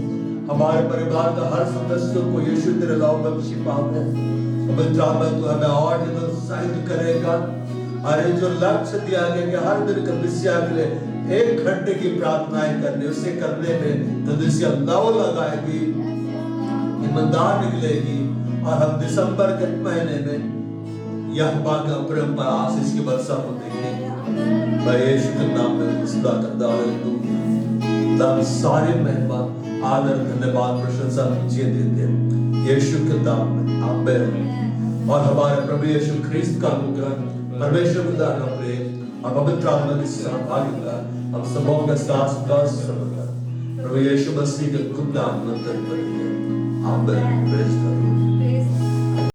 हमारे परिवार का हर सदस्य को यीशु तेरे नाम में छिपाते हैं। पवित्र आत्मा तू हमें और उत्साहित करेगा। अरे जो लक्ष्य दिया गया कि हर दिन कलीसिया के लिए 1 घंटे की प्रार्थनाएं करने, उसे करने में कलीसिया लव लगाएगी, ईमानदार निकलेगी और हम दिसंबर के महीने में यह बात परंपरा आशीष की वर्षा को देखेंगे। मैं यीशु के नाम में खुदा करता हूं। सारे महिमा आदर धन्यवाद प्रशंसा तुझे देते हैं यीशु के नाम में, आमीन। और हमारे प्रभु यीशु ख्रिस्त का अनुग्रह, परमेश्वर खुदा का प्रेम और पवित्र आत्मा की सहभागिता हम सबों के साथ प्रभु यीशु मसीह के खुद नाम में आमीन। Praise the Lord.